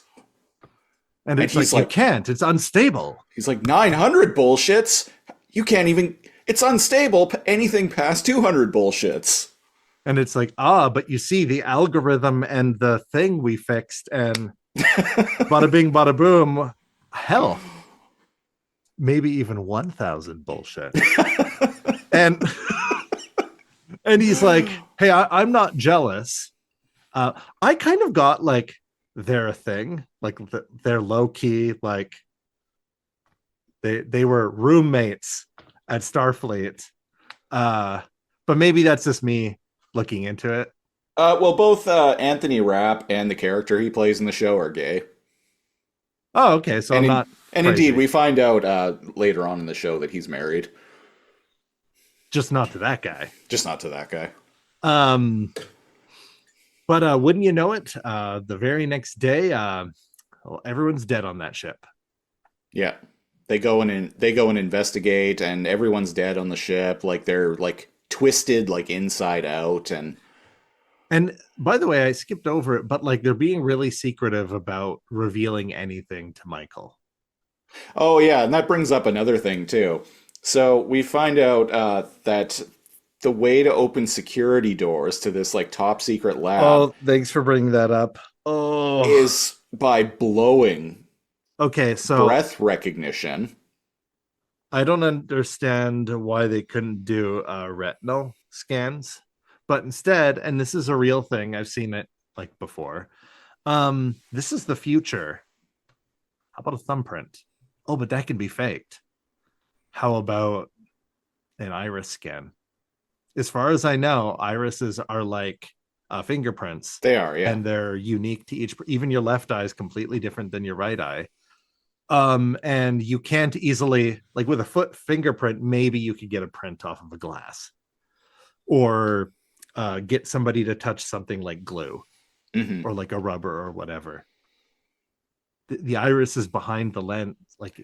[SPEAKER 7] And it's
[SPEAKER 2] he's
[SPEAKER 7] like, you can't, it's unstable.
[SPEAKER 2] He's like, 900 bullshits? You can't even, it's unstable, anything past 200 bullshits.
[SPEAKER 7] And it's like, but you see the algorithm and the thing we fixed, and bada bing, bada boom. Hell, maybe even 1,000 bullshit. and he's like, hey, I'm not jealous. I kind of got like they're a thing, like they're low key, like they were roommates at Starfleet. But maybe that's just me looking into it.
[SPEAKER 2] Well, both Anthony Rapp and the character he plays in the show are gay.
[SPEAKER 7] Oh, okay. So I'm not.
[SPEAKER 2] And
[SPEAKER 7] crazy.
[SPEAKER 2] indeed, we find out later on in the show that he's married.
[SPEAKER 7] Just not to that guy.
[SPEAKER 2] Just not to that guy.
[SPEAKER 7] But wouldn't you know it? The very next day, everyone's dead on that ship.
[SPEAKER 2] Yeah, they go and investigate, and everyone's dead on the ship. Like they're like twisted, like inside out, and
[SPEAKER 7] by the way, I skipped over it, but like they're being really secretive about revealing anything to Michael.
[SPEAKER 2] Oh yeah, and that brings up another thing too. So we find out that the way to open security doors to this like top secret lab.
[SPEAKER 7] Oh, thanks for bringing that up. Oh,
[SPEAKER 2] is by blowing.
[SPEAKER 7] Okay, so
[SPEAKER 2] breath recognition.
[SPEAKER 7] I don't understand why they couldn't do retinal scans, but instead, and this is a real thing, I've seen it like before. This is the future. How about a thumbprint? Oh, but that can be faked. How about an iris scan? As far as I know, irises are like fingerprints.
[SPEAKER 2] They are, yeah.
[SPEAKER 7] And they're unique to each. Even your left eye is completely different than your right eye. And you can't easily, like with a foot fingerprint, maybe you could get a print off of a glass. Or get somebody to touch something like glue.
[SPEAKER 2] Mm-hmm.
[SPEAKER 7] Or like a rubber or whatever. The iris is behind the lens. Like,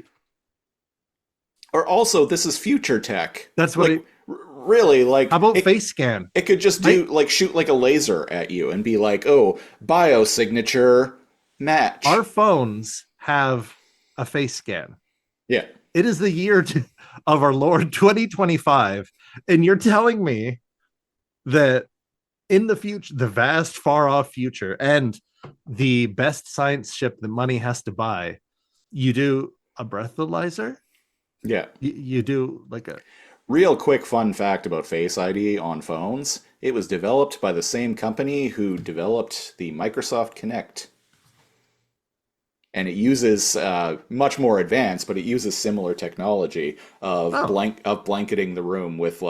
[SPEAKER 2] or also, this is future tech.
[SPEAKER 7] That's what
[SPEAKER 2] like, really, like,
[SPEAKER 7] how about face scan?
[SPEAKER 2] It could just do like shoot like a laser at you and be like, oh, biosignature match.
[SPEAKER 7] Our phones have a face scan.
[SPEAKER 2] Yeah.
[SPEAKER 7] It is the year of our Lord 2025. And you're telling me that in the future, the vast, far off future, and the best science ship that money has to buy, you do a breathalyzer?
[SPEAKER 2] Yeah.
[SPEAKER 7] You do like a...
[SPEAKER 2] Real quick fun fact about Face ID on phones. It was developed by the same company who developed the Microsoft Kinect. And it uses much more advanced, but it uses similar technology of blanketing the room with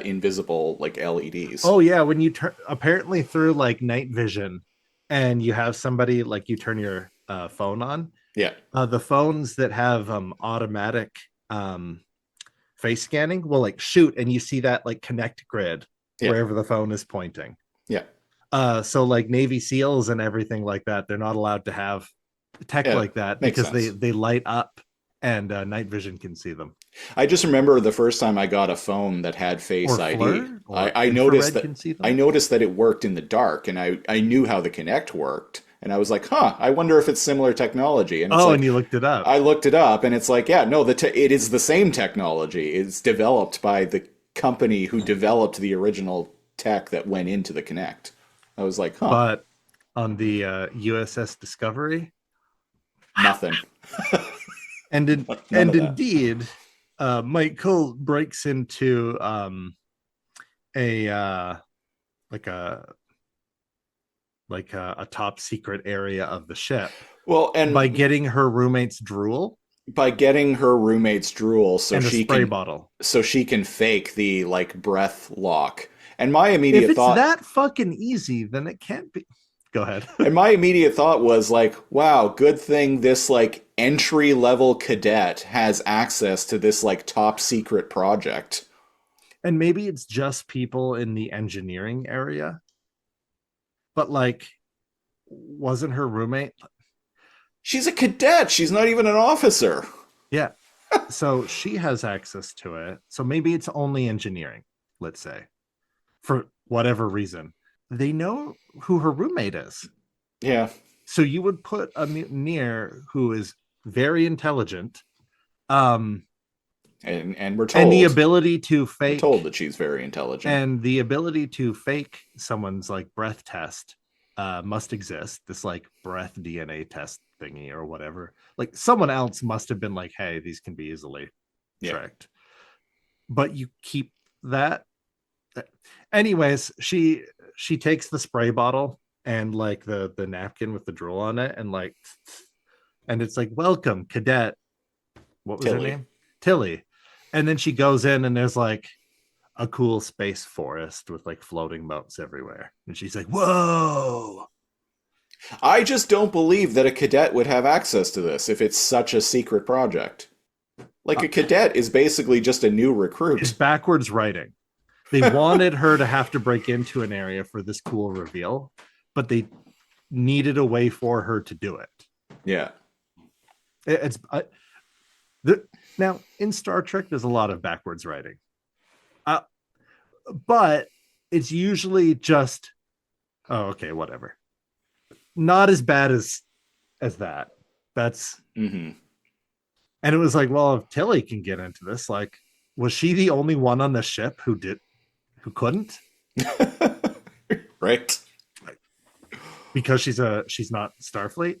[SPEAKER 2] invisible like LEDs.
[SPEAKER 7] Oh yeah, when you turn apparently through like night vision, and you have somebody like you turn your phone on.
[SPEAKER 2] Yeah.
[SPEAKER 7] The phones that have automatic face scanning will like shoot, and you see that like connect grid wherever the phone is pointing.
[SPEAKER 2] Yeah.
[SPEAKER 7] So like Navy SEALs and everything like that, they're not allowed to have tech like that because they light up, and night vision can see them.
[SPEAKER 2] I just remember the first time I got a phone that had Face ID. I noticed that it worked in the dark, and I knew how the Kinect worked, And I was like, huh, I wonder if it's similar technology. And it's
[SPEAKER 7] and you looked it up.
[SPEAKER 2] I looked it up, and it's like, yeah, no, it is the same technology. It's developed by the company who developed the original tech that went into the Kinect. I was like, huh.
[SPEAKER 7] But on the USS Discovery,
[SPEAKER 2] Nothing.
[SPEAKER 7] and indeed, Michael breaks into a top secret area of the ship.
[SPEAKER 2] Well, and
[SPEAKER 7] by getting her roommate's drool,
[SPEAKER 2] so
[SPEAKER 7] and a
[SPEAKER 2] she
[SPEAKER 7] spray
[SPEAKER 2] can
[SPEAKER 7] bottle,
[SPEAKER 2] so she can fake the like breath lock. And my immediate
[SPEAKER 7] if it's
[SPEAKER 2] thought
[SPEAKER 7] that fucking easy, then it can't be. Go ahead.
[SPEAKER 2] And my immediate thought was like, wow, good thing this like entry level cadet has access to this like top secret project.
[SPEAKER 7] And maybe it's just people in the engineering area. But like, wasn't her roommate?
[SPEAKER 2] She's a cadet. She's not even an officer.
[SPEAKER 7] Yeah. So she has access to it. So maybe it's only engineering, let's say, for whatever reason. They know who her roommate is.
[SPEAKER 2] Yeah.
[SPEAKER 7] So you would put a mutineer who is very intelligent, and
[SPEAKER 2] we're told,
[SPEAKER 7] and the ability to fake.
[SPEAKER 2] We're told that she's very intelligent,
[SPEAKER 7] and the ability to fake someone's like breath test must exist. This like breath DNA test thingy or whatever. Like someone else must have been like, "Hey, these can be easily tricked." But you keep that. Anyways, she takes the spray bottle and like the napkin with the drool on it, and like, and it's like, welcome, cadet. What was
[SPEAKER 2] Tilly.
[SPEAKER 7] her name? Tilly. And then she goes in, and there's like a cool space forest with like floating moats everywhere. And she's like, whoa.
[SPEAKER 2] I just don't believe that a cadet would have access to this if it's such a secret project. Like a cadet is basically just a new recruit.
[SPEAKER 7] It's backwards writing. They wanted her to have to break into an area for this cool reveal, but they needed a way for her to do it.
[SPEAKER 2] Yeah.
[SPEAKER 7] Now, in Star Trek, there's a lot of backwards writing. But it's usually just, oh, okay, whatever. Not as bad as that. That's...
[SPEAKER 2] Mm-hmm.
[SPEAKER 7] And it was like, well, if Tilly can get into this, like, was she the only one on the ship who couldn't?
[SPEAKER 2] Right.
[SPEAKER 7] Because she's not Starfleet.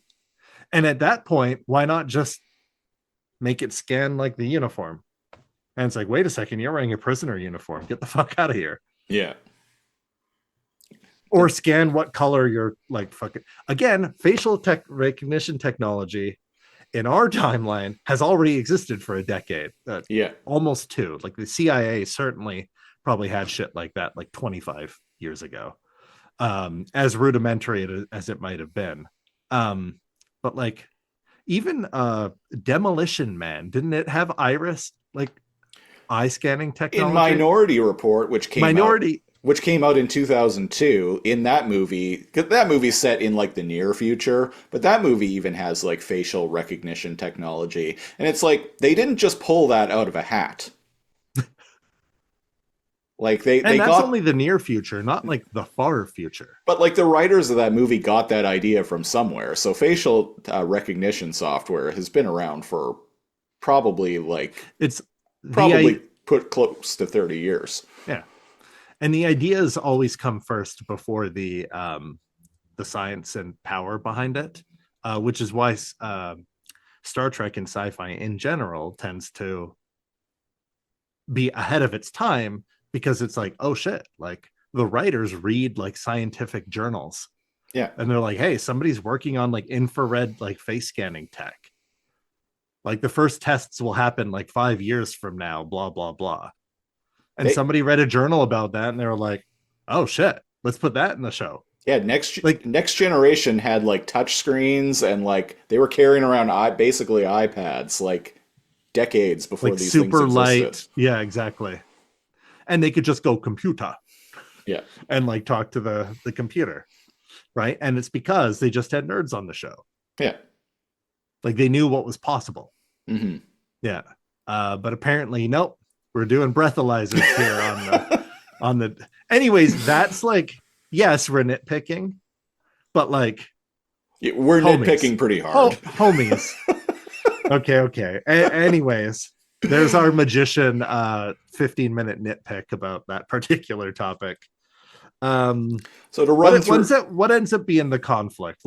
[SPEAKER 7] And at that point, why not just make it scan like the uniform? And it's like, wait a second, you're wearing a prisoner uniform. Get the fuck out of here.
[SPEAKER 2] Yeah.
[SPEAKER 7] Or scan what color you're like fucking. Again, facial recognition technology in our timeline has already existed for a decade. Almost two. Like the CIA certainly probably had shit like that like 25 years ago. As rudimentary as it might have been. But like even Demolition Man, didn't it have iris like eye scanning technology?
[SPEAKER 2] In Minority Report, which came out in 2002, in that movie, because that movie's set in like the near future, but that movie even has like facial recognition technology. And it's like, they didn't just pull that out of a hat. Like that's
[SPEAKER 7] only the near future, not like the far future.
[SPEAKER 2] But like the writers of that movie got that idea from somewhere. So facial recognition software has been around for probably put close to 30 years.
[SPEAKER 7] Yeah. And the ideas always come first before the science and power behind it, which is why Star Trek and sci-fi in general tends to be ahead of its time, because it's like, oh shit, like the writers read like scientific journals.
[SPEAKER 2] Yeah.
[SPEAKER 7] And they're like, hey, somebody's working on like infrared like face scanning tech. Like the first tests will happen like 5 years from now, blah, blah, blah. And somebody read a journal about that, and they were like, oh shit, let's put that in the show.
[SPEAKER 2] Yeah, Next Generation had like touch screens, and like they were carrying around basically iPads like decades before
[SPEAKER 7] like
[SPEAKER 2] these
[SPEAKER 7] super
[SPEAKER 2] things
[SPEAKER 7] light.
[SPEAKER 2] existed.
[SPEAKER 7] Yeah, exactly. And they could just go computer.
[SPEAKER 2] Yeah.
[SPEAKER 7] And like talk to the computer. Right. And it's because they just had nerds on the show.
[SPEAKER 2] Yeah.
[SPEAKER 7] Like they knew what was possible.
[SPEAKER 2] Mm-hmm.
[SPEAKER 7] Yeah. But apparently, nope. We're doing breathalyzers here on the. Anyways, that's like, yes, we're nitpicking, but like,
[SPEAKER 2] We're
[SPEAKER 7] Homies.
[SPEAKER 2] nitpicking pretty hard.
[SPEAKER 7] Homies. Okay. Anyways, there's our magician 15-minute nitpick about that particular topic.
[SPEAKER 2] So to run through,
[SPEAKER 7] what ends up being the conflict?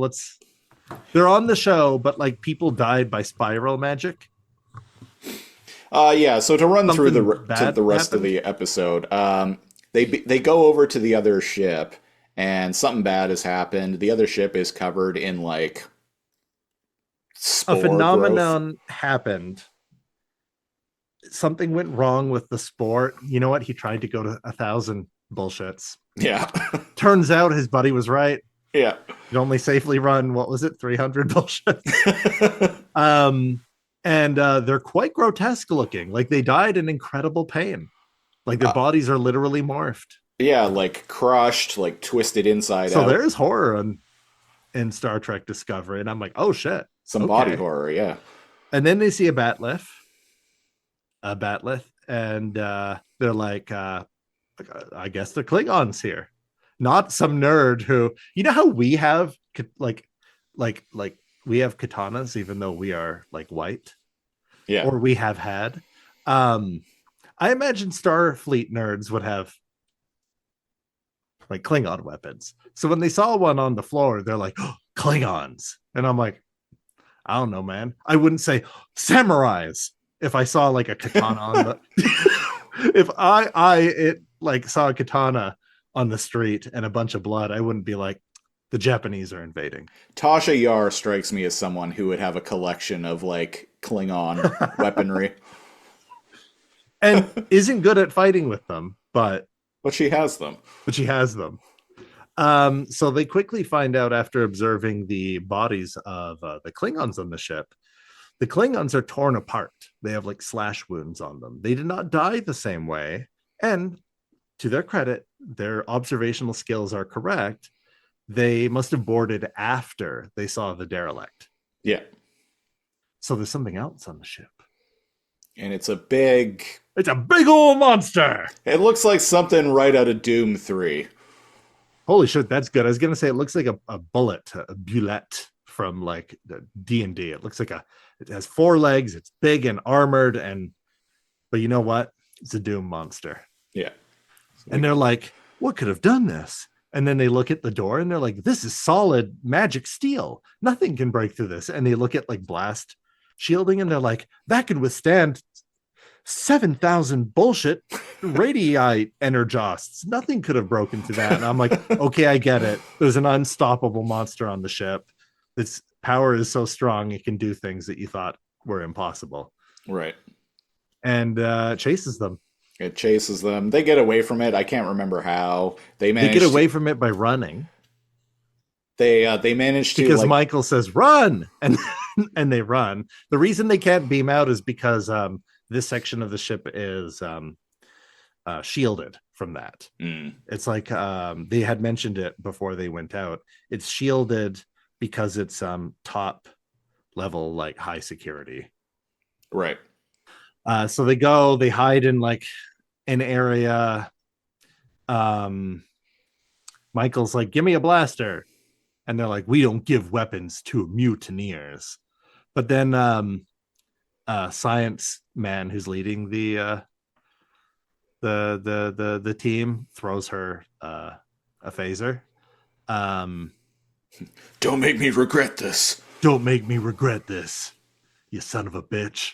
[SPEAKER 7] They're on the show, but like people died by spiral magic.
[SPEAKER 2] yeah. So to run through the rest
[SPEAKER 7] happened?
[SPEAKER 2] of the episode, they go over to the other ship, and something bad has happened. The other ship is covered in like spore
[SPEAKER 7] A phenomenon
[SPEAKER 2] growth.
[SPEAKER 7] happened. Something went wrong with the spore. You know what? He tried to go to 1,000 bullshits.
[SPEAKER 2] Yeah,
[SPEAKER 7] Turns out his buddy was right.
[SPEAKER 2] yeah.
[SPEAKER 7] You'd only safely run, what was it, 300 bullshits? And they're quite grotesque looking. Like they died in incredible pain. Like their bodies are literally morphed.
[SPEAKER 2] Yeah, like crushed, like twisted inside
[SPEAKER 7] So
[SPEAKER 2] out.
[SPEAKER 7] there's horror in Star Trek Discovery. And I'm like, oh shit.
[SPEAKER 2] Some
[SPEAKER 7] okay.
[SPEAKER 2] body horror, yeah.
[SPEAKER 7] And then they see a batleth, and they're like, I guess the Klingons here. Not some nerd who, you know how we have like we have katanas even though we are like white,
[SPEAKER 2] Yeah.
[SPEAKER 7] or we have had. I imagine Starfleet nerds would have like Klingon weapons. So when they saw one on the floor, they're like, oh, Klingons, and I'm like, I don't know, man. I wouldn't say samurais if I saw like a katana on the if I saw a katana on the street and a bunch of blood, I wouldn't be like, the Japanese are invading.
[SPEAKER 2] Tasha Yar strikes me as someone who would have a collection of like Klingon weaponry.
[SPEAKER 7] And isn't good at fighting with them, but
[SPEAKER 2] she has them.
[SPEAKER 7] she has them. So they quickly find out after observing the bodies of the Klingons on the ship. The Klingons are torn apart. They have like slash wounds on them. They did not die the same way. And to their credit, their observational skills are correct. They must have boarded after they saw the derelict.
[SPEAKER 2] Yeah.
[SPEAKER 7] So there's something else on the ship.
[SPEAKER 2] And it's a big
[SPEAKER 7] old monster.
[SPEAKER 2] It looks like something right out of Doom 3.
[SPEAKER 7] Holy shit, that's good. I was gonna say it looks like a bullet, a bullet from like the D&D. It looks like it has 4 legs, it's big and armored, but you know what? It's a Doom monster.
[SPEAKER 2] Yeah.
[SPEAKER 7] And they're like, what could have done this? And then they look at the door and they're like, this is solid magic steel. Nothing can break through this. And they look at like blast shielding and they're like, that could withstand 7,000 bullshit radii energosts. Nothing could have broken through that. And I'm like, okay, I get it. There's an unstoppable monster on the ship. Its power is so strong it can do things that you thought were impossible.
[SPEAKER 2] Right.
[SPEAKER 7] And chases them.
[SPEAKER 2] It chases them. They get away from it. I can't remember how. They
[SPEAKER 7] get away from it by running.
[SPEAKER 2] They managed to,
[SPEAKER 7] because Michael says run, and and they run. The reason they can't beam out is because this section of the ship is shielded from that. It's like they had mentioned it before they went out. It's shielded because it's top level, like high security.
[SPEAKER 2] Right.
[SPEAKER 7] So they hide in like an area. Michael's like, give me a blaster. And they're like, we don't give weapons to mutineers. But then Science Man, who's leading the team, throws her a phaser.
[SPEAKER 2] Don't make me regret this.
[SPEAKER 7] Don't make me regret this, you son of a bitch.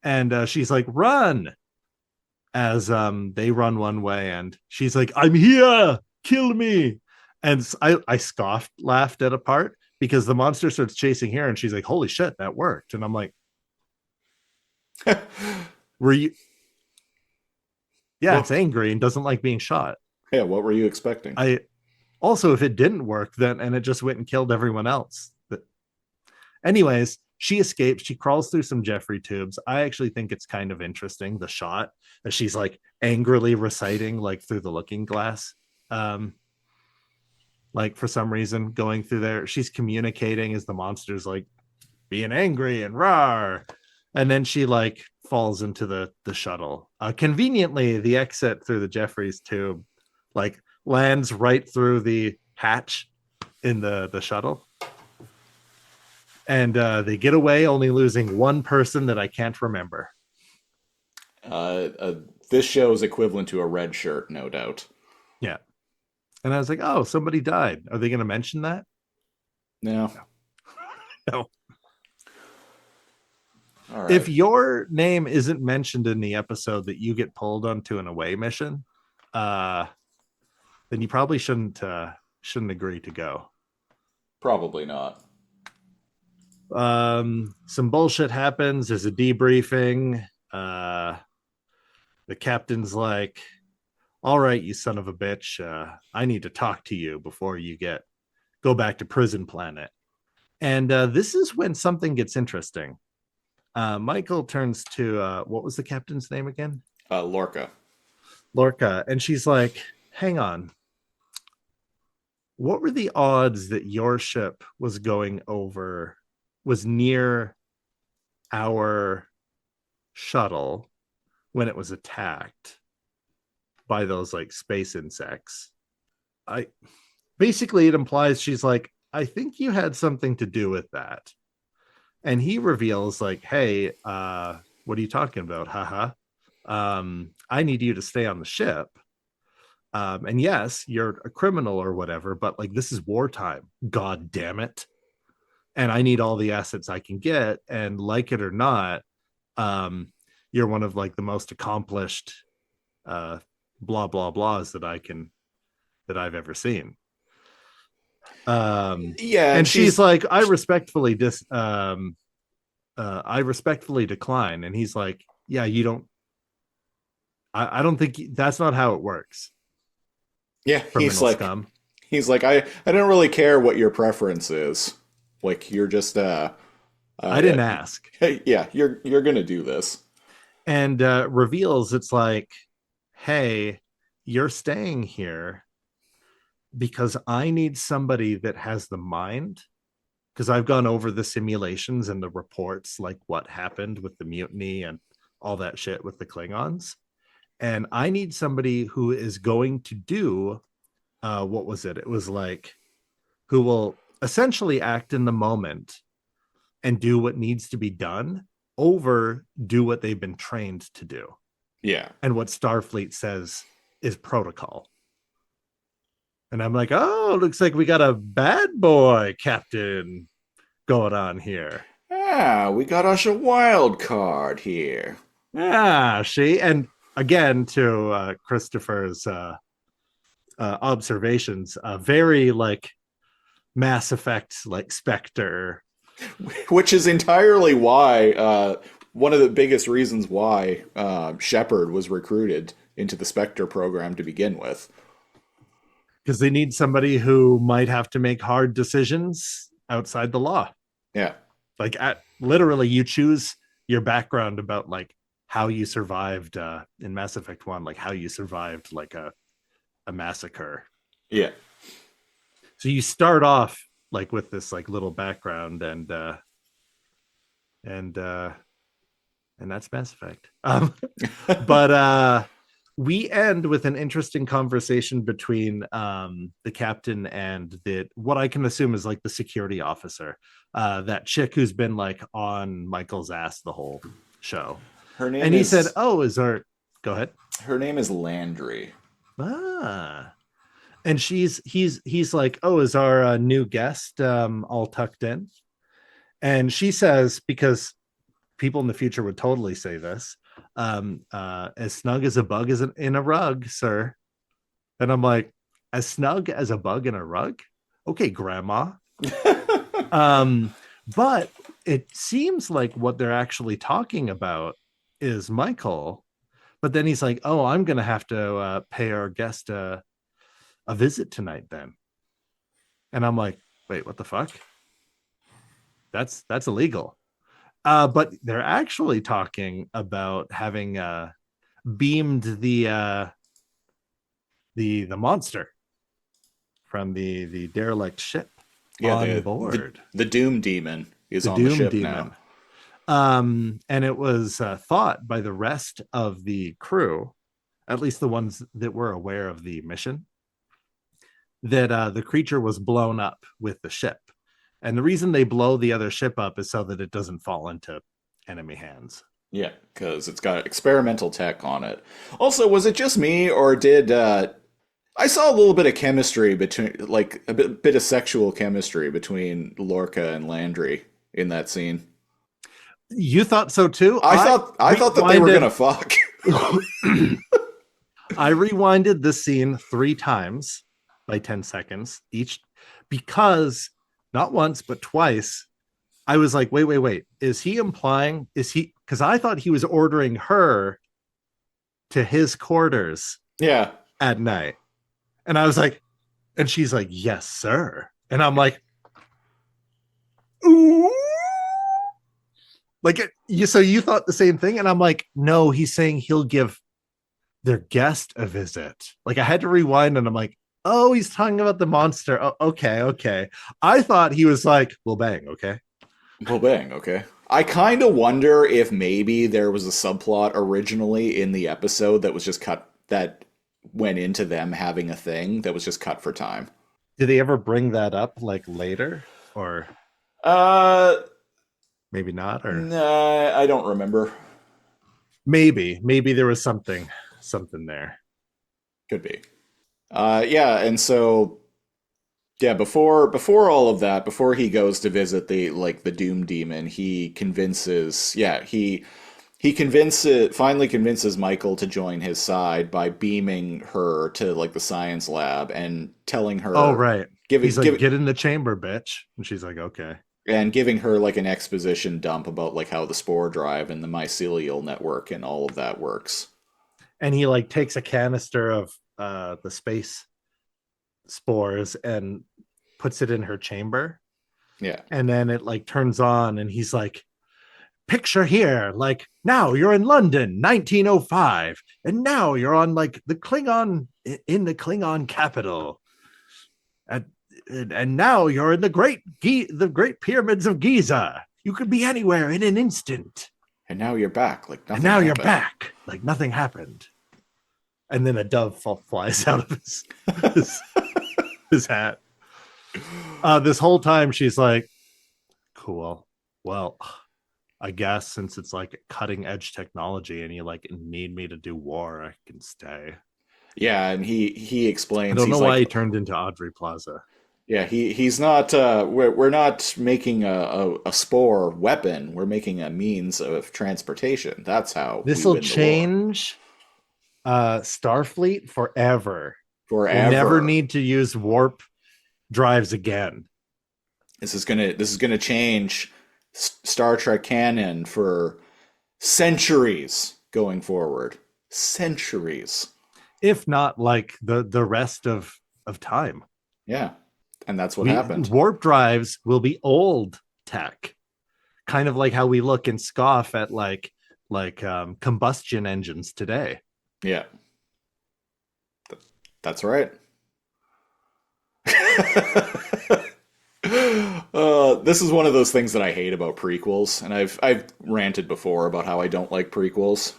[SPEAKER 7] And she's like, run. As they run one way, and she's like, I'm here, kill me. And I laughed at a part because the monster starts chasing her and she's like, holy shit, that worked. And I'm like, were you? Yeah, it's angry and doesn't like being shot.
[SPEAKER 2] Yeah, what were you expecting?
[SPEAKER 7] Also, if it didn't work then, and it just went and killed everyone else. But anyways, she escapes. She crawls through some Jeffrey tubes. I actually think it's kind of interesting, the shot that she's like angrily reciting like through the looking glass. Like for some reason going through there, she's communicating as the monster's like being angry and rawr. And then she like falls into the shuttle. Conveniently, the exit through the Jeffries tube like lands right through the hatch in the shuttle. And they get away, only losing one person that I can't remember.
[SPEAKER 2] This show is equivalent to a red shirt, no doubt.
[SPEAKER 7] Yeah. And I was like, oh, somebody died. Are they going to mention that?
[SPEAKER 2] No.
[SPEAKER 7] No.
[SPEAKER 2] All right.
[SPEAKER 7] If your name isn't mentioned in the episode that you get pulled onto an away mission, then you probably shouldn't agree to go.
[SPEAKER 2] Probably not.
[SPEAKER 7] Some bullshit happens. There's a debriefing. The captain's like, all right, you son of a bitch, I need to talk to you before you go back to prison planet. And this is when something gets interesting. Michael turns to what was the captain's name again?
[SPEAKER 2] Lorca.
[SPEAKER 7] And she's like, hang on, what were the odds that your ship was near our shuttle when it was attacked by those like space insects? Basically it implies she's like, I think you had something to do with that. And he reveals like, hey, what are you talking about? Haha. I need you to stay on the ship. And yes, you're a criminal or whatever, but like, this is wartime. God damn it. And I need all the assets I can get. And like it or not, you're one of like the most accomplished blah blah blahs that I've ever seen.
[SPEAKER 2] Yeah,
[SPEAKER 7] and she's like, I respectfully decline. And he's like, yeah, you don't. I don't think that's not how it works.
[SPEAKER 2] Yeah, he's like, I don't really care what your preference is. Like, you're just I
[SPEAKER 7] didn't ask.
[SPEAKER 2] Yeah, you're gonna do this.
[SPEAKER 7] And reveals it's like, hey, you're staying here because I need somebody that has the mind, because I've gone over the simulations and the reports, like what happened with the mutiny and all that shit with the Klingons. And I need somebody who is going to do, what was it? It was like, who will essentially act in the moment and do what needs to be done over do what they've been trained to do.
[SPEAKER 2] Yeah.
[SPEAKER 7] And what Starfleet says is protocol. And I'm like, oh, looks like we got a bad boy captain going on here.
[SPEAKER 2] Ah, we got us a wild card here.
[SPEAKER 7] And again, to Christopher's observations, very like Mass Effect, like Spectre.
[SPEAKER 2] Which is entirely why, one of the biggest reasons why Shepard was recruited into the Spectre program to begin with.
[SPEAKER 7] Because they need somebody who might have to make hard decisions outside the law.
[SPEAKER 2] Yeah.
[SPEAKER 7] Like literally you choose your background about like how you survived in Mass Effect 1, like how you survived like a massacre.
[SPEAKER 2] Yeah.
[SPEAKER 7] So you start off like with this like little background and that's Mass Effect. But we end with an interesting conversation between the captain and what I can assume is like the security officer, that chick who's been like on Michael's ass the whole show.
[SPEAKER 2] Her name
[SPEAKER 7] and he said, oh, go ahead.
[SPEAKER 2] Her name is Landry.
[SPEAKER 7] And he's like, oh, is our new guest all tucked in? And she says, because people in the future would totally say this, as snug as a bug is in a rug, sir. And I'm like, as snug as a bug in a rug? Okay, grandma. But it seems like what they're actually talking about is Michael. But then he's like, oh, I'm going to have to pay our guest a visit tonight then. And I'm like, wait, what the fuck? That's illegal. But they're actually talking about having beamed the monster from the derelict ship on board.
[SPEAKER 2] The Doom Demon is on the ship now.
[SPEAKER 7] And it was thought by the rest of the crew, at least the ones that were aware of the mission, that the creature was blown up with the ship. And the reason they blow the other ship up is so that it doesn't fall into enemy hands.
[SPEAKER 2] Yeah, because it's got experimental tech on it. Also, was it just me, or did I saw a little bit of chemistry between, like a bit of sexual chemistry between Lorca and Landry in that scene?
[SPEAKER 7] You thought so too?
[SPEAKER 2] I thought that they were gonna fuck.
[SPEAKER 7] I rewinded this scene 3 times by 10 seconds each because not once, but twice, I was like, wait. Is he implying, because I thought he was ordering her to his quarters
[SPEAKER 2] Yeah.
[SPEAKER 7] at night. And I was like, and she's like, yes, sir. And I'm like, ooh. Like, so you thought the same thing? And I'm like, no, he's saying he'll give their guest a visit. Like, I had to rewind and I'm like, oh, he's talking about the monster. Oh, okay. I thought he was like, we'll bang, okay?
[SPEAKER 2] Well, bang, okay. I kind of wonder if maybe there was a subplot originally in the episode that was just cut, that went into them having a thing that was just cut for time.
[SPEAKER 7] Did they ever bring that up like later? Or maybe not? Or
[SPEAKER 2] nah, I don't remember.
[SPEAKER 7] maybe there was something there.
[SPEAKER 2] Could be. Yeah, and so yeah, before all of that, before he goes to visit the Doom Demon, he finally convinces Michael to join his side by beaming her to like the science lab and telling her,
[SPEAKER 7] oh right, he's like, get in the chamber, bitch. And she's like, okay.
[SPEAKER 2] And giving her like an exposition dump about like how the spore drive and the mycelial network and all of that works.
[SPEAKER 7] And he like takes a canister of the space spores and puts it in her chamber.
[SPEAKER 2] Yeah.
[SPEAKER 7] And then it like turns on and he's like, picture here, like now you're in London 1905 and now you're on like the Klingon, in the Klingon capital, and now you're in the great pyramids of Giza. You could be anywhere in an instant.
[SPEAKER 2] And now you're back, like nothing.
[SPEAKER 7] And now
[SPEAKER 2] happened.
[SPEAKER 7] you're back, like nothing happened. And then a dove flies out of his hat. This whole time she's like, cool. Well, I guess since it's like cutting edge technology and you like need me to do war, I can stay.
[SPEAKER 2] Yeah, and he explains.
[SPEAKER 7] I don't know why he turned into Audrey Plaza.
[SPEAKER 2] Yeah, he's not. We're not making a spore weapon. We're making a means of transportation. That's how
[SPEAKER 7] this will change Starfleet forever.
[SPEAKER 2] Forever.
[SPEAKER 7] We'll never need to use warp drives again.
[SPEAKER 2] This is gonna change Star Trek canon for centuries going forward. Centuries,
[SPEAKER 7] if not like the rest of time.
[SPEAKER 2] Yeah, and that's what happened.
[SPEAKER 7] Warp drives will be old tech, kind of like how we look and scoff at like combustion engines today.
[SPEAKER 2] Yeah, that's right. This is one of those things that I hate about prequels, and I've ranted before about how I don't like prequels.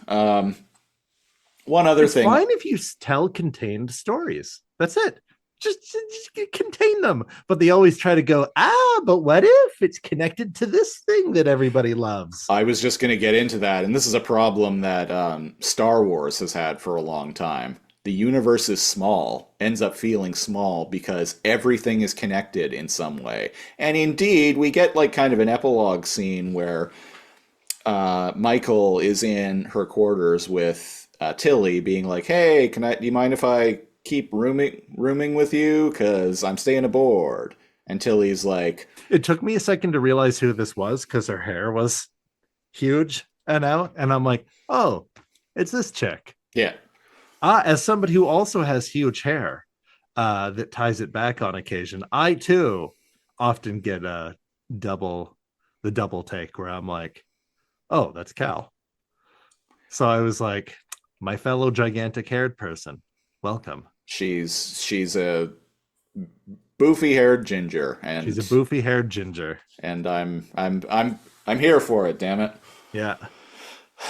[SPEAKER 2] One other thing,
[SPEAKER 7] fine if you tell contained stories. That's it. Just contain them. But they always try to go, but what if it's connected to this thing that everybody loves?
[SPEAKER 2] I was just going to get into that, and this is a problem that Star Wars has had for a long time. The universe is small, ends up feeling small because everything is connected in some way. And indeed, we get like kind of an epilogue scene where Michael is in her quarters with Tilly, being like, "Hey, do you mind if I keep rooming with you? Because I'm staying aboard." And Tilly's like,
[SPEAKER 7] it took me a second to realize who this was because her hair was huge and out, and I'm like, oh, it's this chick.
[SPEAKER 2] Yeah.
[SPEAKER 7] As somebody who also has huge hair that ties it back on occasion, I too often get the double take where I'm like, oh, that's Cal. So I was like, my fellow gigantic haired person, welcome.
[SPEAKER 2] She's a boofy haired ginger, and
[SPEAKER 7] she's a boofy haired ginger,
[SPEAKER 2] and I'm here for it. Damn it.
[SPEAKER 7] Yeah.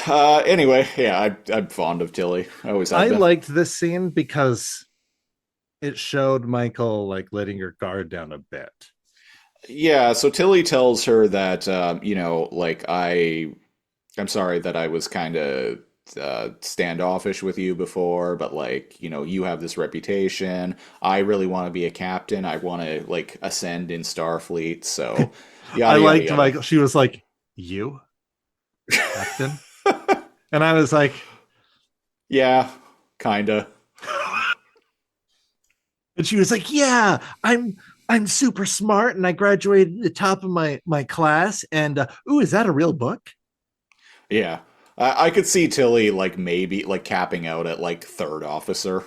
[SPEAKER 2] Anyway, yeah, I'm fond of Tilly. I
[SPEAKER 7] liked this scene because it showed Michael like letting her guard down a bit.
[SPEAKER 2] Yeah, so Tilly tells her that like I'm sorry that I was kind of standoffish with you before, but like, you have this reputation. I really want to be a captain. I want to like ascend in Starfleet. So,
[SPEAKER 7] I
[SPEAKER 2] yada yada
[SPEAKER 7] liked
[SPEAKER 2] yada.
[SPEAKER 7] Michael. She was like, "You, Captain," and I was like,
[SPEAKER 2] Yeah, kinda.
[SPEAKER 7] and she was like, "Yeah, I'm super smart, and I graduated at the top of my class. And ooh, is that a real book?"
[SPEAKER 2] Yeah. I could see Tilly like maybe like capping out at like third officer.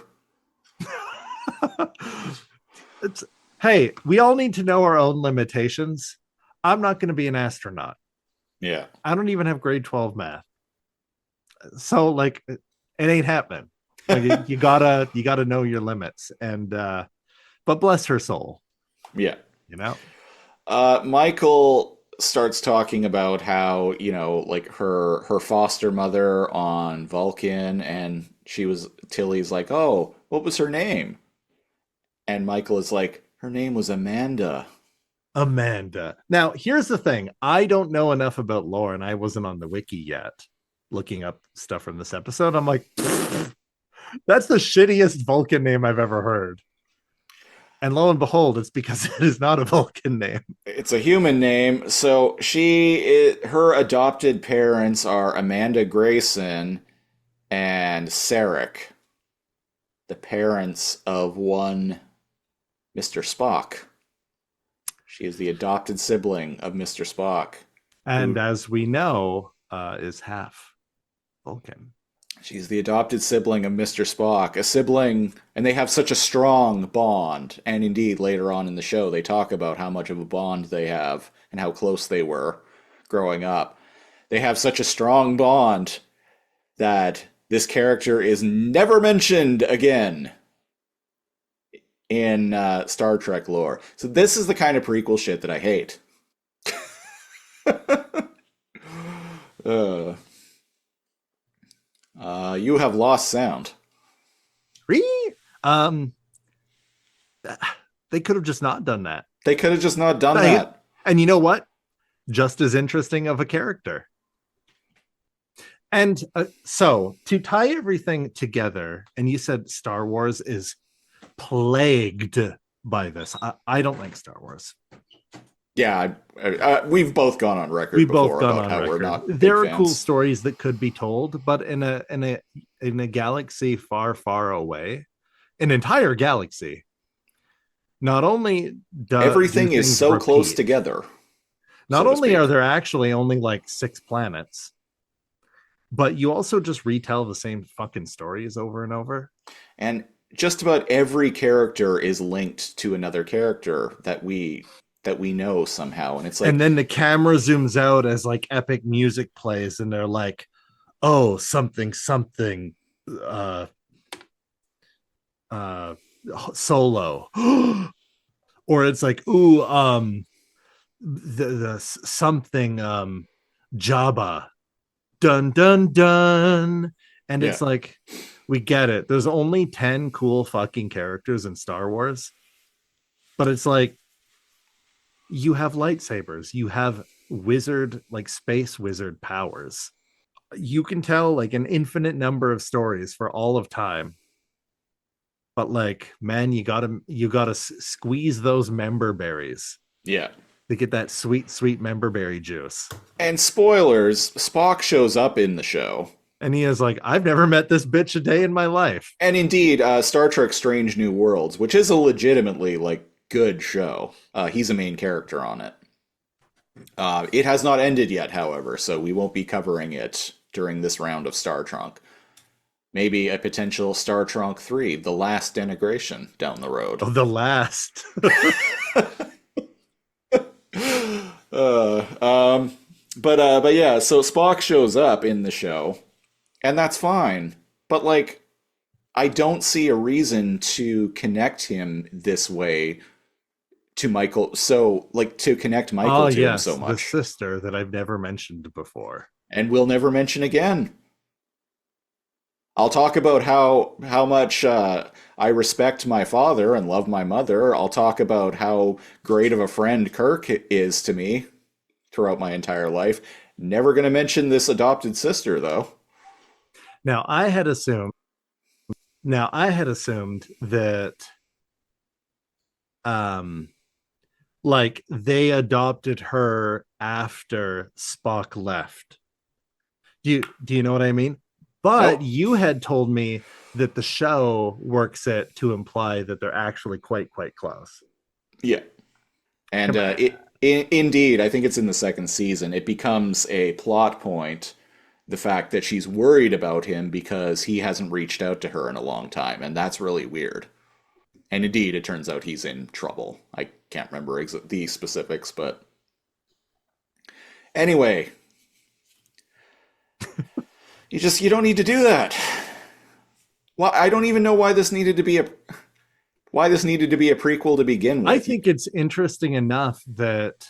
[SPEAKER 7] It's hey, we all need to know our own limitations. I'm not going to be an astronaut.
[SPEAKER 2] Yeah.
[SPEAKER 7] I don't even have grade 12 math. So like it ain't happening. Like you gotta know your limits. And but bless her soul,
[SPEAKER 2] Yeah.
[SPEAKER 7] you know.
[SPEAKER 2] Michael starts talking about how, like her foster mother on Vulcan, and Tilly's like, "Oh, what was her name?" And Michael is like, "Her name was Amanda."
[SPEAKER 7] Amanda. Now, here's the thing. I don't know enough about lore, and I wasn't on the wiki yet looking up stuff from this episode. I'm like, that's the shittiest Vulcan name I've ever heard. And lo and behold, it's because it is not a Vulcan name.
[SPEAKER 2] It's a human name. So her adopted parents are Amanda Grayson and Sarek, the parents of one Mr. Spock. She is the adopted sibling of Mr. Spock.
[SPEAKER 7] And
[SPEAKER 2] who
[SPEAKER 7] as we know, is half Vulcan.
[SPEAKER 2] She's the adopted sibling of Mr. Spock, a sibling, and they have such a strong bond. And indeed, later on in the show, they talk about how much of a bond they have and how close they were growing up. They have such a strong bond that this character is never mentioned again in Star Trek lore. So this is the kind of prequel shit that I hate. uh, you have lost sound.
[SPEAKER 7] Um, they could have just not done that.
[SPEAKER 2] They could have just not done that.
[SPEAKER 7] And you know what? Just as interesting of a character. And so to tie everything together, and you said Star Wars is plagued by this. I don't like Star Wars.
[SPEAKER 2] Yeah, we've both gone on record
[SPEAKER 7] We've
[SPEAKER 2] before
[SPEAKER 7] both gone
[SPEAKER 2] about
[SPEAKER 7] on
[SPEAKER 2] how
[SPEAKER 7] record.
[SPEAKER 2] we're not big
[SPEAKER 7] There are
[SPEAKER 2] fans.
[SPEAKER 7] cool stories that could be told, but in a galaxy far, far away, an entire galaxy, not only
[SPEAKER 2] Everything is so
[SPEAKER 7] repeat,
[SPEAKER 2] close together.
[SPEAKER 7] not
[SPEAKER 2] so
[SPEAKER 7] only are there actually only like 6 planets, but you also just retell the same fucking stories over and over.
[SPEAKER 2] And just about every character is linked to another character that we know somehow. And it's like,
[SPEAKER 7] And then the camera zooms out as like epic music plays, and they're like, "Oh, something, something, solo," or it's like, "Ooh, the something, Jabba, dun dun dun," and
[SPEAKER 2] yeah,
[SPEAKER 7] it's like, we get it. There's only 10 cool fucking characters in Star Wars, but it's like, you have lightsabers, you have wizard, like space wizard powers. You can tell like an infinite number of stories for all of time. But like, man, you gotta squeeze those member berries
[SPEAKER 2] yeah.
[SPEAKER 7] to get that sweet, sweet member berry juice.
[SPEAKER 2] And spoilers, Spock shows up in the show.
[SPEAKER 7] And he is like, I've never met this bitch a day in my life.
[SPEAKER 2] And indeed, Star Trek Strange New Worlds, which is a legitimately like good show. He's a main character on it. It has not ended yet, however, so we won't be covering it during this round of Star Trunk. Maybe a potential Star Trunk III, The Last Denigration, down the road.
[SPEAKER 7] Oh, the last.
[SPEAKER 2] But yeah, so Spock shows up in the show, and that's fine. But like, I don't see a reason to connect him this way to Michael. So like to connect Michael to him so
[SPEAKER 7] the
[SPEAKER 2] much,
[SPEAKER 7] sister that I've never mentioned before.
[SPEAKER 2] and we'll never mention again. I'll talk about how much I respect my father and love my mother. I'll talk about how great of a friend Kirk is to me throughout my entire life. Never going to mention this adopted sister, though.
[SPEAKER 7] Now I had assumed. Now I had assumed that, um, like they adopted her after Spock left. Do you know what I mean? But
[SPEAKER 2] Nope.
[SPEAKER 7] you had told me that the show works it to imply that they're actually quite close.
[SPEAKER 2] Yeah. And
[SPEAKER 7] Come on.
[SPEAKER 2] indeed, I think it's in the second season. It becomes a plot point, the fact that she's worried about him because he hasn't reached out to her in a long time, and that's really weird. And indeed, it turns out he's in trouble. I can't remember the specifics, but anyway, you don't need to do that. Well, I don't even know why this needed to be a prequel to begin with.
[SPEAKER 7] I think it's interesting enough that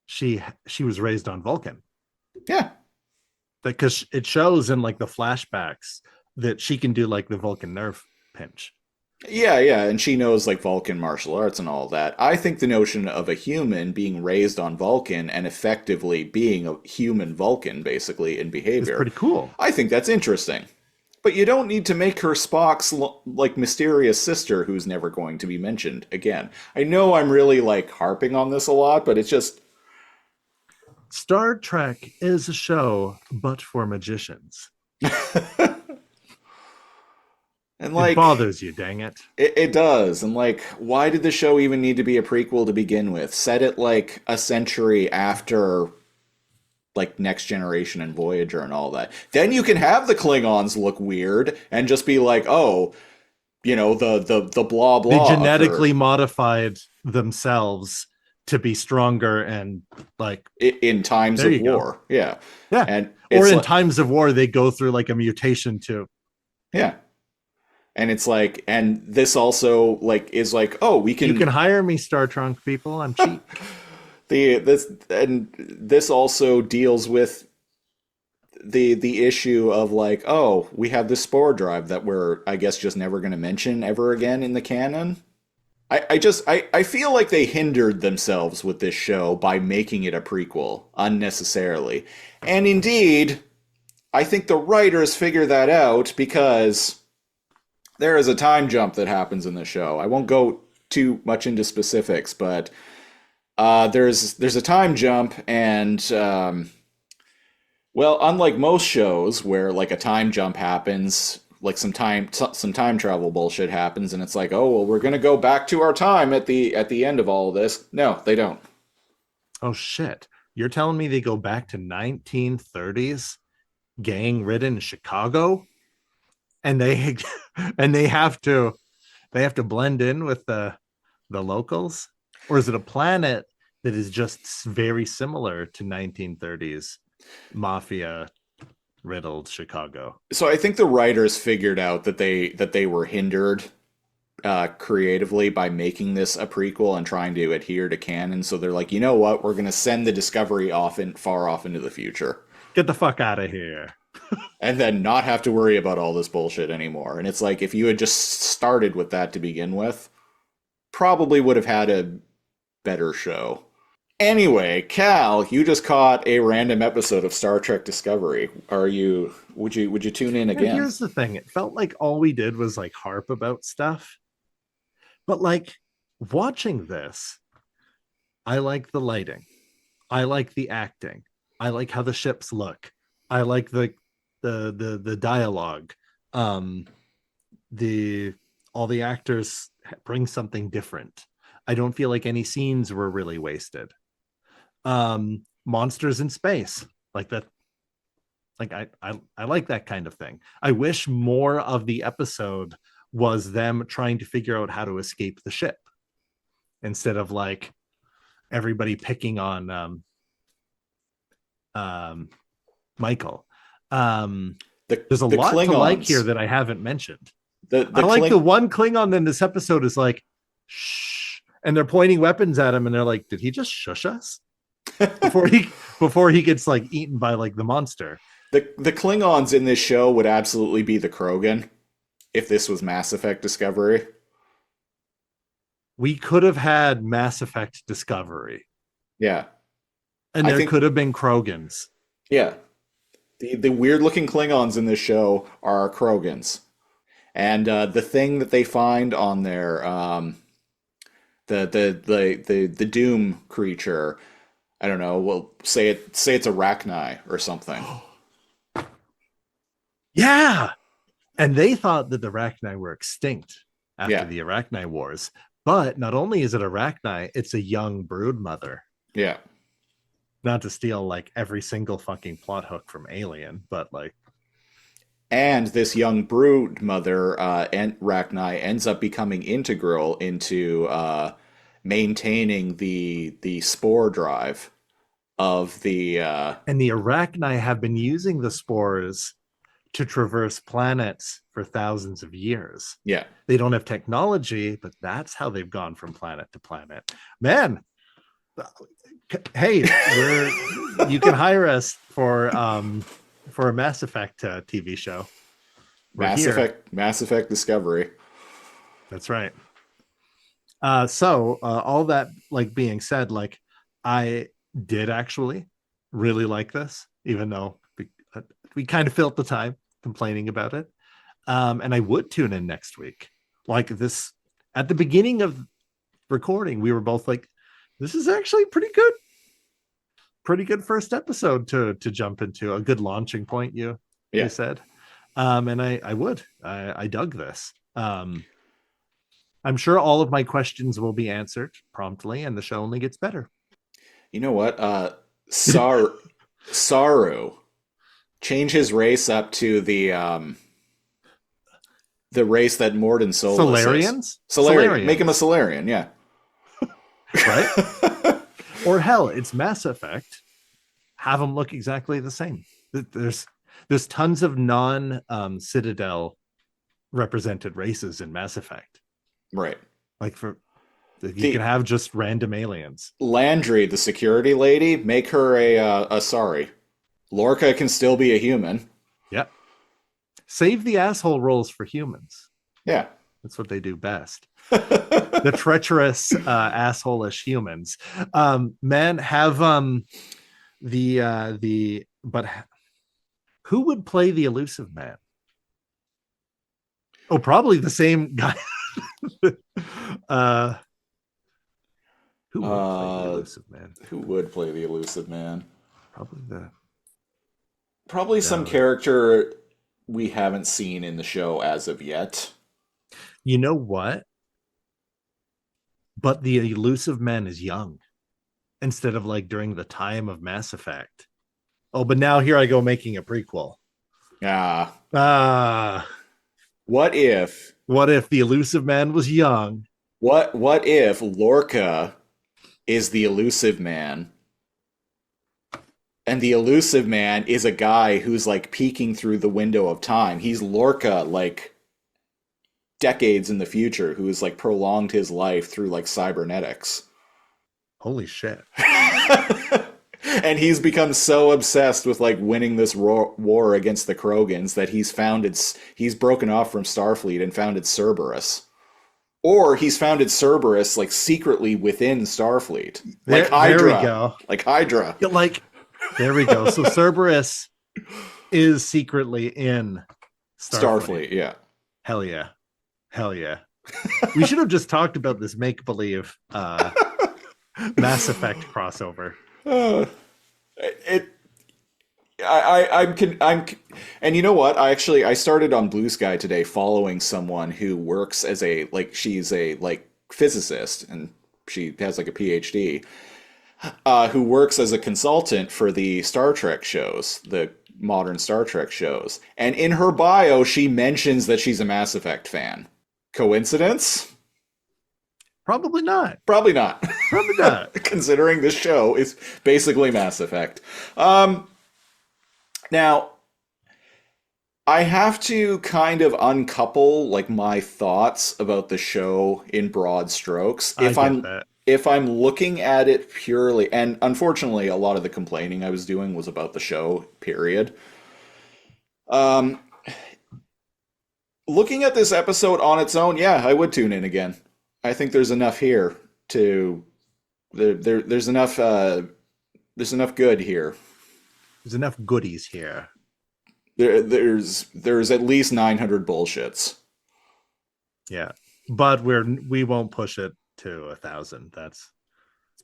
[SPEAKER 7] she was raised on Vulcan,
[SPEAKER 2] Yeah.
[SPEAKER 7] because it shows in like the flashbacks that she can do like the Vulcan nerve pinch.
[SPEAKER 2] Yeah, yeah, and she knows like Vulcan martial arts and all that. I think the notion of a human being raised on Vulcan and effectively being a human Vulcan, basically, in
[SPEAKER 7] It's
[SPEAKER 2] behavior,
[SPEAKER 7] pretty cool.
[SPEAKER 2] I think that's interesting. But you don't need to make her Spock's like mysterious sister who's never going to be mentioned again. I know I'm really like harping on this a lot, but it's just
[SPEAKER 7] Star Trek is a show, but for magicians.
[SPEAKER 2] and like
[SPEAKER 7] It bothers you, dang it.
[SPEAKER 2] it does. And like, why did the show even need to be a prequel to begin with? Set it like a century after like Next Generation and Voyager and all that. Then you can have the Klingons look weird and just be like, oh, you know, the blah blah.
[SPEAKER 7] They genetically modified themselves to be stronger and like
[SPEAKER 2] in times
[SPEAKER 7] There
[SPEAKER 2] of
[SPEAKER 7] you go.
[SPEAKER 2] war. Yeah.
[SPEAKER 7] yeah.
[SPEAKER 2] And
[SPEAKER 7] Or
[SPEAKER 2] it's
[SPEAKER 7] in
[SPEAKER 2] like,
[SPEAKER 7] times of war, they go through like a mutation too.
[SPEAKER 2] yeah. And it's like, and this also like is like, oh, we
[SPEAKER 7] You can hire me, Star Trek people. I'm cheap.
[SPEAKER 2] this also deals with the issue of like, oh, we have this spore drive that we're, I guess, just never going to mention ever again in the canon. I feel like they hindered themselves with this show by making it a prequel unnecessarily. And indeed, I think the writers figure that out because there is a time jump that happens in the show. I won't go too much into specifics, but there's a time jump, and well, unlike most shows where like a time jump happens, like some time travel bullshit happens, and it's like, oh well, we're gonna go back to our time at the end of all of this. No, they don't.
[SPEAKER 7] Oh shit. You're telling me they go back to 1930s gang ridden Chicago and they and they have to blend in with the locals? Or is it a planet that is just very similar to 1930s mafia riddled Chicago?
[SPEAKER 2] So I think the writers figured out that they were hindered creatively by making this a prequel and trying to adhere to canon. So they're like, you know what? We're going to send the Discovery far off into the future,
[SPEAKER 7] Get the fuck out of here.
[SPEAKER 2] and then not have to worry about all this bullshit anymore. And it's like, if you had just started with that to begin with, probably would have had a better show. Anyway, Cal, you just caught a random episode of Star Trek Discovery. Would you tune in
[SPEAKER 7] And
[SPEAKER 2] again?
[SPEAKER 7] here's the thing. It felt like all we did was like harp about stuff. But like watching this, I like the lighting. I like the acting. I like how the ships look. I like the dialogue. All the actors bring something different. I don't feel like any scenes were really wasted. Monsters in space, like that. Like I like that kind of thing. I wish more of the episode was them trying to figure out how to escape the ship instead of like everybody picking on Michael. There's a lot to like
[SPEAKER 2] Klingons.
[SPEAKER 7] here that I haven't mentioned.
[SPEAKER 2] The
[SPEAKER 7] I like the one Klingon in this episode is like, shh, and they're pointing weapons at him, and they're like, did he just shush us? before he gets like eaten by like the monster.
[SPEAKER 2] The Klingons in this show would absolutely be the Krogan if this was Mass Effect Discovery.
[SPEAKER 7] We could have had Mass Effect Discovery,
[SPEAKER 2] Yeah.
[SPEAKER 7] and
[SPEAKER 2] I
[SPEAKER 7] there
[SPEAKER 2] think-
[SPEAKER 7] could have been Krogans.
[SPEAKER 2] Yeah. The weird looking Klingons in this show are Krogans. And the thing that they find on their the Doom creature, I don't know, well say it's Arachni or something.
[SPEAKER 7] Yeah, and they thought that the Arachni were extinct after
[SPEAKER 2] Yeah.
[SPEAKER 7] the Arachni Wars. But not only is it Arachni, it's a young brood mother.
[SPEAKER 2] Yeah.
[SPEAKER 7] Not to steal like every single fucking plot hook from Alien, but like,
[SPEAKER 2] And this young brood mother, and Arachni, ends up becoming integral into maintaining the spore drive of the
[SPEAKER 7] and the Arachni have been using the spores to traverse planets for thousands of years.
[SPEAKER 2] yeah.
[SPEAKER 7] They don't have technology, but that's how they've gone from planet to planet. Man, hey, you can hire us for a Mass Effect TV show. We're here.
[SPEAKER 2] Mass Effect Discovery.
[SPEAKER 7] That's right. So all that like being said, like I did actually really like this, even though we kind of felt the time complaining about it. And I would tune in next week. Like this at the beginning of recording, we were both like, this is actually pretty good first episode to jump into, a good launching point, you said. And I dug this. I'm sure all of my questions will be answered promptly, and the show only gets better.
[SPEAKER 2] You know what? Saru, change his race up to the race that Morden Solus is. Solarian. Make him a Solarian, yeah.
[SPEAKER 7] Right? Or hell, it's Mass Effect. Have them look exactly the same. There's tons of non-Citadel represented races in Mass Effect.
[SPEAKER 2] Right.
[SPEAKER 7] Like you can have just random aliens.
[SPEAKER 2] Landry, the security lady, make her a Sari. Lorca can still be a human.
[SPEAKER 7] Yeah. Save the asshole roles for humans.
[SPEAKER 2] Yeah.
[SPEAKER 7] That's what they do best. The treacherous asshole-ish humans. Man, have but who would play the elusive man? Oh, probably the same guy. Who would play the elusive man?
[SPEAKER 2] Who would play the elusive man?
[SPEAKER 7] Probably
[SPEAKER 2] some character we haven't seen in the show as of yet.
[SPEAKER 7] You know what? But the elusive man is young instead of like during the time of Mass Effect. Oh, but now here I go making a prequel. What if the elusive man was young?
[SPEAKER 2] What if Lorca is the elusive man? And the elusive man is a guy who's like peeking through the window of time. He's Lorca, like decades in the future, who has like prolonged his life through like cybernetics.
[SPEAKER 7] Holy shit.
[SPEAKER 2] And he's become so obsessed with like winning this war against the Krogans that he's broken off from Starfleet and founded Cerberus. Or he's founded Cerberus like secretly within Starfleet. Like Hydra.
[SPEAKER 7] There we go.
[SPEAKER 2] Like Hydra.
[SPEAKER 7] There we go. So Cerberus is secretly in
[SPEAKER 2] Starfleet, yeah.
[SPEAKER 7] Hell yeah. Hell yeah. We should have just talked about this make-believe Mass Effect crossover.
[SPEAKER 2] And you know what? I started on Blue Sky today following someone who works as she's a physicist, and she has like a PhD, who works as a consultant for the Star Trek shows, the modern Star Trek shows. And in her bio, she mentions that she's a Mass Effect fan. Coincidence?
[SPEAKER 7] Probably not.
[SPEAKER 2] Probably not.
[SPEAKER 7] Probably not.
[SPEAKER 2] Considering this show is basically Mass Effect. Now, I have to kind of uncouple like my thoughts about the show in broad strokes. If I'm looking at it purely, and unfortunately a lot of the complaining I was doing was about the show, period. Um, looking at this episode on its own, yeah, I would tune in again. I think there's enough here to there's enough good here.
[SPEAKER 7] There's enough goodies here.
[SPEAKER 2] There's at least 900 bullshits.
[SPEAKER 7] Yeah, but we won't push it to 1,000. It's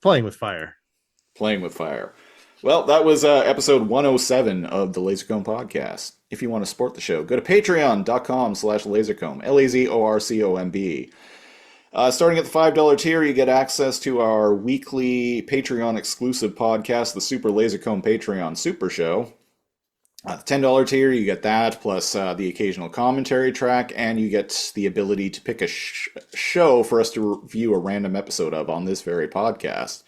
[SPEAKER 7] playing with fire.
[SPEAKER 2] Playing with fire. Well, that was episode 107 of the Lazor Comb podcast. If you want to support the show, go to patreon.com/lazorcomb, LAZORCOMB. Starting at the $5 tier, you get access to our weekly Patreon exclusive podcast, the Super Lazor Comb Patreon Super Show. The $10 tier, you get that, plus the occasional commentary track, and you get the ability to pick a show for us to review a random episode of on this very podcast.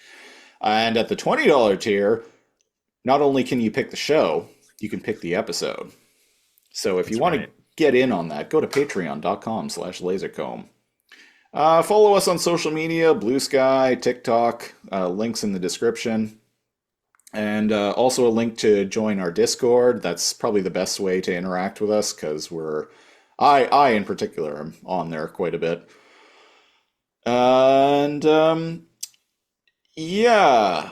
[SPEAKER 2] And at the $20 tier, not only can you pick the show, you can pick the episode. So if you want to get in on that, go to patreon.com/lazorcomb. Follow us on social media, Blue Sky, TikTok, links in the description. And also a link to join our Discord. That's probably the best way to interact with us, because I in particular am on there quite a bit. And yeah,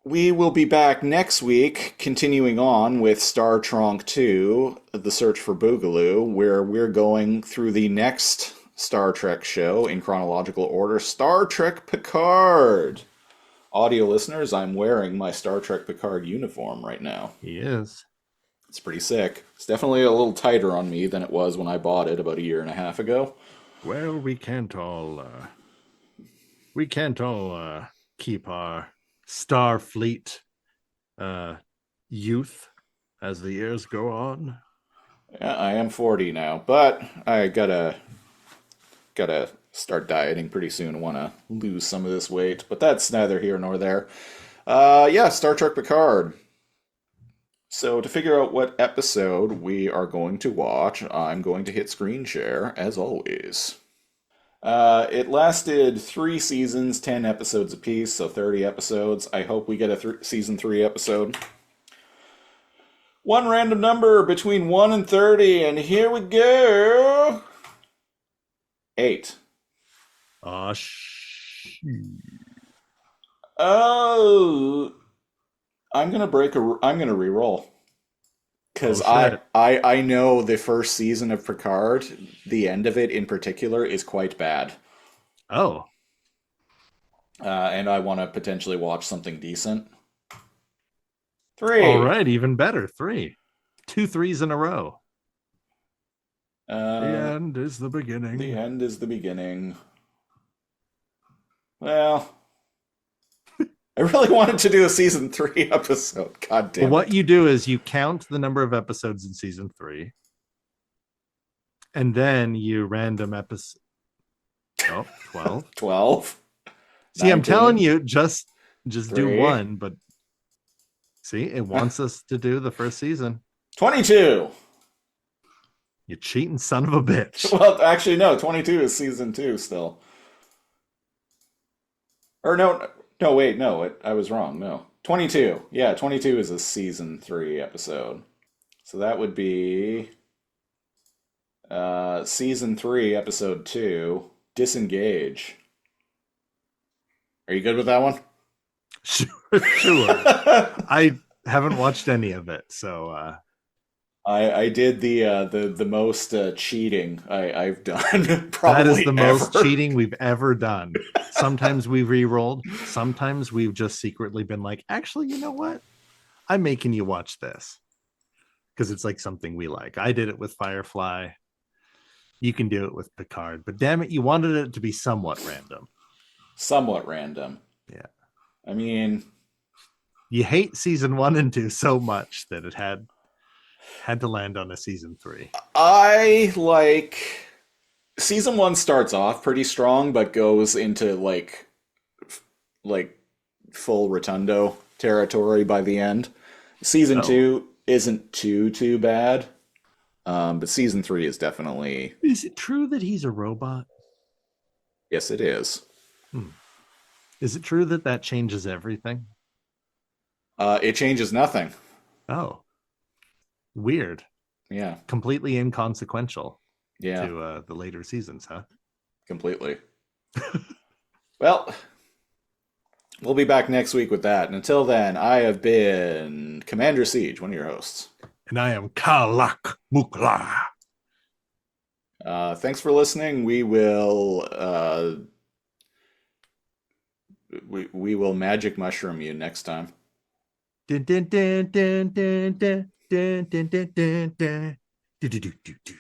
[SPEAKER 2] we will be back next week, continuing on with TRONK II, The Search for Boogaloo, where we're going through the next Star Trek show in chronological order, Star Trek Picard. Audio listeners, I'm wearing my Star Trek Picard uniform right now.
[SPEAKER 7] He is.
[SPEAKER 2] It's pretty sick. It's definitely a little tighter on me than it was when I bought it about a year and a half ago.
[SPEAKER 7] Well, we can't all keep our Starfleet youth as the years go on.
[SPEAKER 2] Yeah, I am 40 now, but I gotta start dieting pretty soon. I want to lose some of this weight, but that's neither here nor there. Yeah, Star Trek Picard. So to figure out what episode we are going to watch, I'm going to hit screen share, as always. It lasted 3 seasons, 10 episodes apiece, so 30 episodes. I hope we get a season 3 episode. One random number between 1 and 30, and here we go! 8. Oh, I'm gonna re-roll. Because I know the first season of Picard, the end of it in particular, is quite bad.
[SPEAKER 7] Oh.
[SPEAKER 2] And I want to potentially watch something decent. 3.
[SPEAKER 7] All right, even better. 3. 2 3s in a row. The end is the beginning.
[SPEAKER 2] The end is the beginning. Well, I really wanted to do a season 3 episode. God damn it.
[SPEAKER 7] What you do is you count the number of episodes in season 3, and then you random episode. Oh, 12.
[SPEAKER 2] 12.
[SPEAKER 7] See, 19. I'm telling you, just
[SPEAKER 2] 3.
[SPEAKER 7] do one, but see, it wants us to do the first season.
[SPEAKER 2] 22.
[SPEAKER 7] You cheating son of a bitch.
[SPEAKER 2] Well, actually, no. 22 is season 2 still. Or no, wait, no. I was wrong. No. 22. Yeah, 22 is a season 3 episode. So that would be season 3, episode 2, Disengage. Are you good with that one?
[SPEAKER 7] Sure. I haven't watched any of it, so
[SPEAKER 2] I did the most cheating I've done. Probably
[SPEAKER 7] that is the
[SPEAKER 2] ever.
[SPEAKER 7] most cheating we've ever done. Sometimes we've re-rolled. Sometimes we've just secretly been like, actually, you know what? I'm making you watch this because it's like something we like. I did it with Firefly. You can do it with Picard, but damn it, you wanted it to be somewhat random.
[SPEAKER 2] Somewhat random.
[SPEAKER 7] Yeah.
[SPEAKER 2] I mean,
[SPEAKER 7] you hate season 1 and 2 so much that it had to land on a season 3.
[SPEAKER 2] I like season 1 starts off pretty strong, but goes into like full Rotundo territory by the end. Season 2 isn't too bad, but season 3 is definitely.
[SPEAKER 7] Is it true that he's a robot?
[SPEAKER 2] Yes, it is.
[SPEAKER 7] Is it true that changes everything?
[SPEAKER 2] It changes nothing.
[SPEAKER 7] Oh. Weird.
[SPEAKER 2] Yeah.
[SPEAKER 7] Completely inconsequential
[SPEAKER 2] Yeah.
[SPEAKER 7] to the later seasons, huh?
[SPEAKER 2] Completely. Well, we'll be back next week with that. And until then, I have been Commander Siege, one of your hosts.
[SPEAKER 7] And I am Kalak Mukla.
[SPEAKER 2] Thanks for listening. We will we will magic mushroom you next time.
[SPEAKER 7] Dun, dun, dun, dun, dun, dun, dun, dun, dun, dun, dun. Do, do, do, do, do.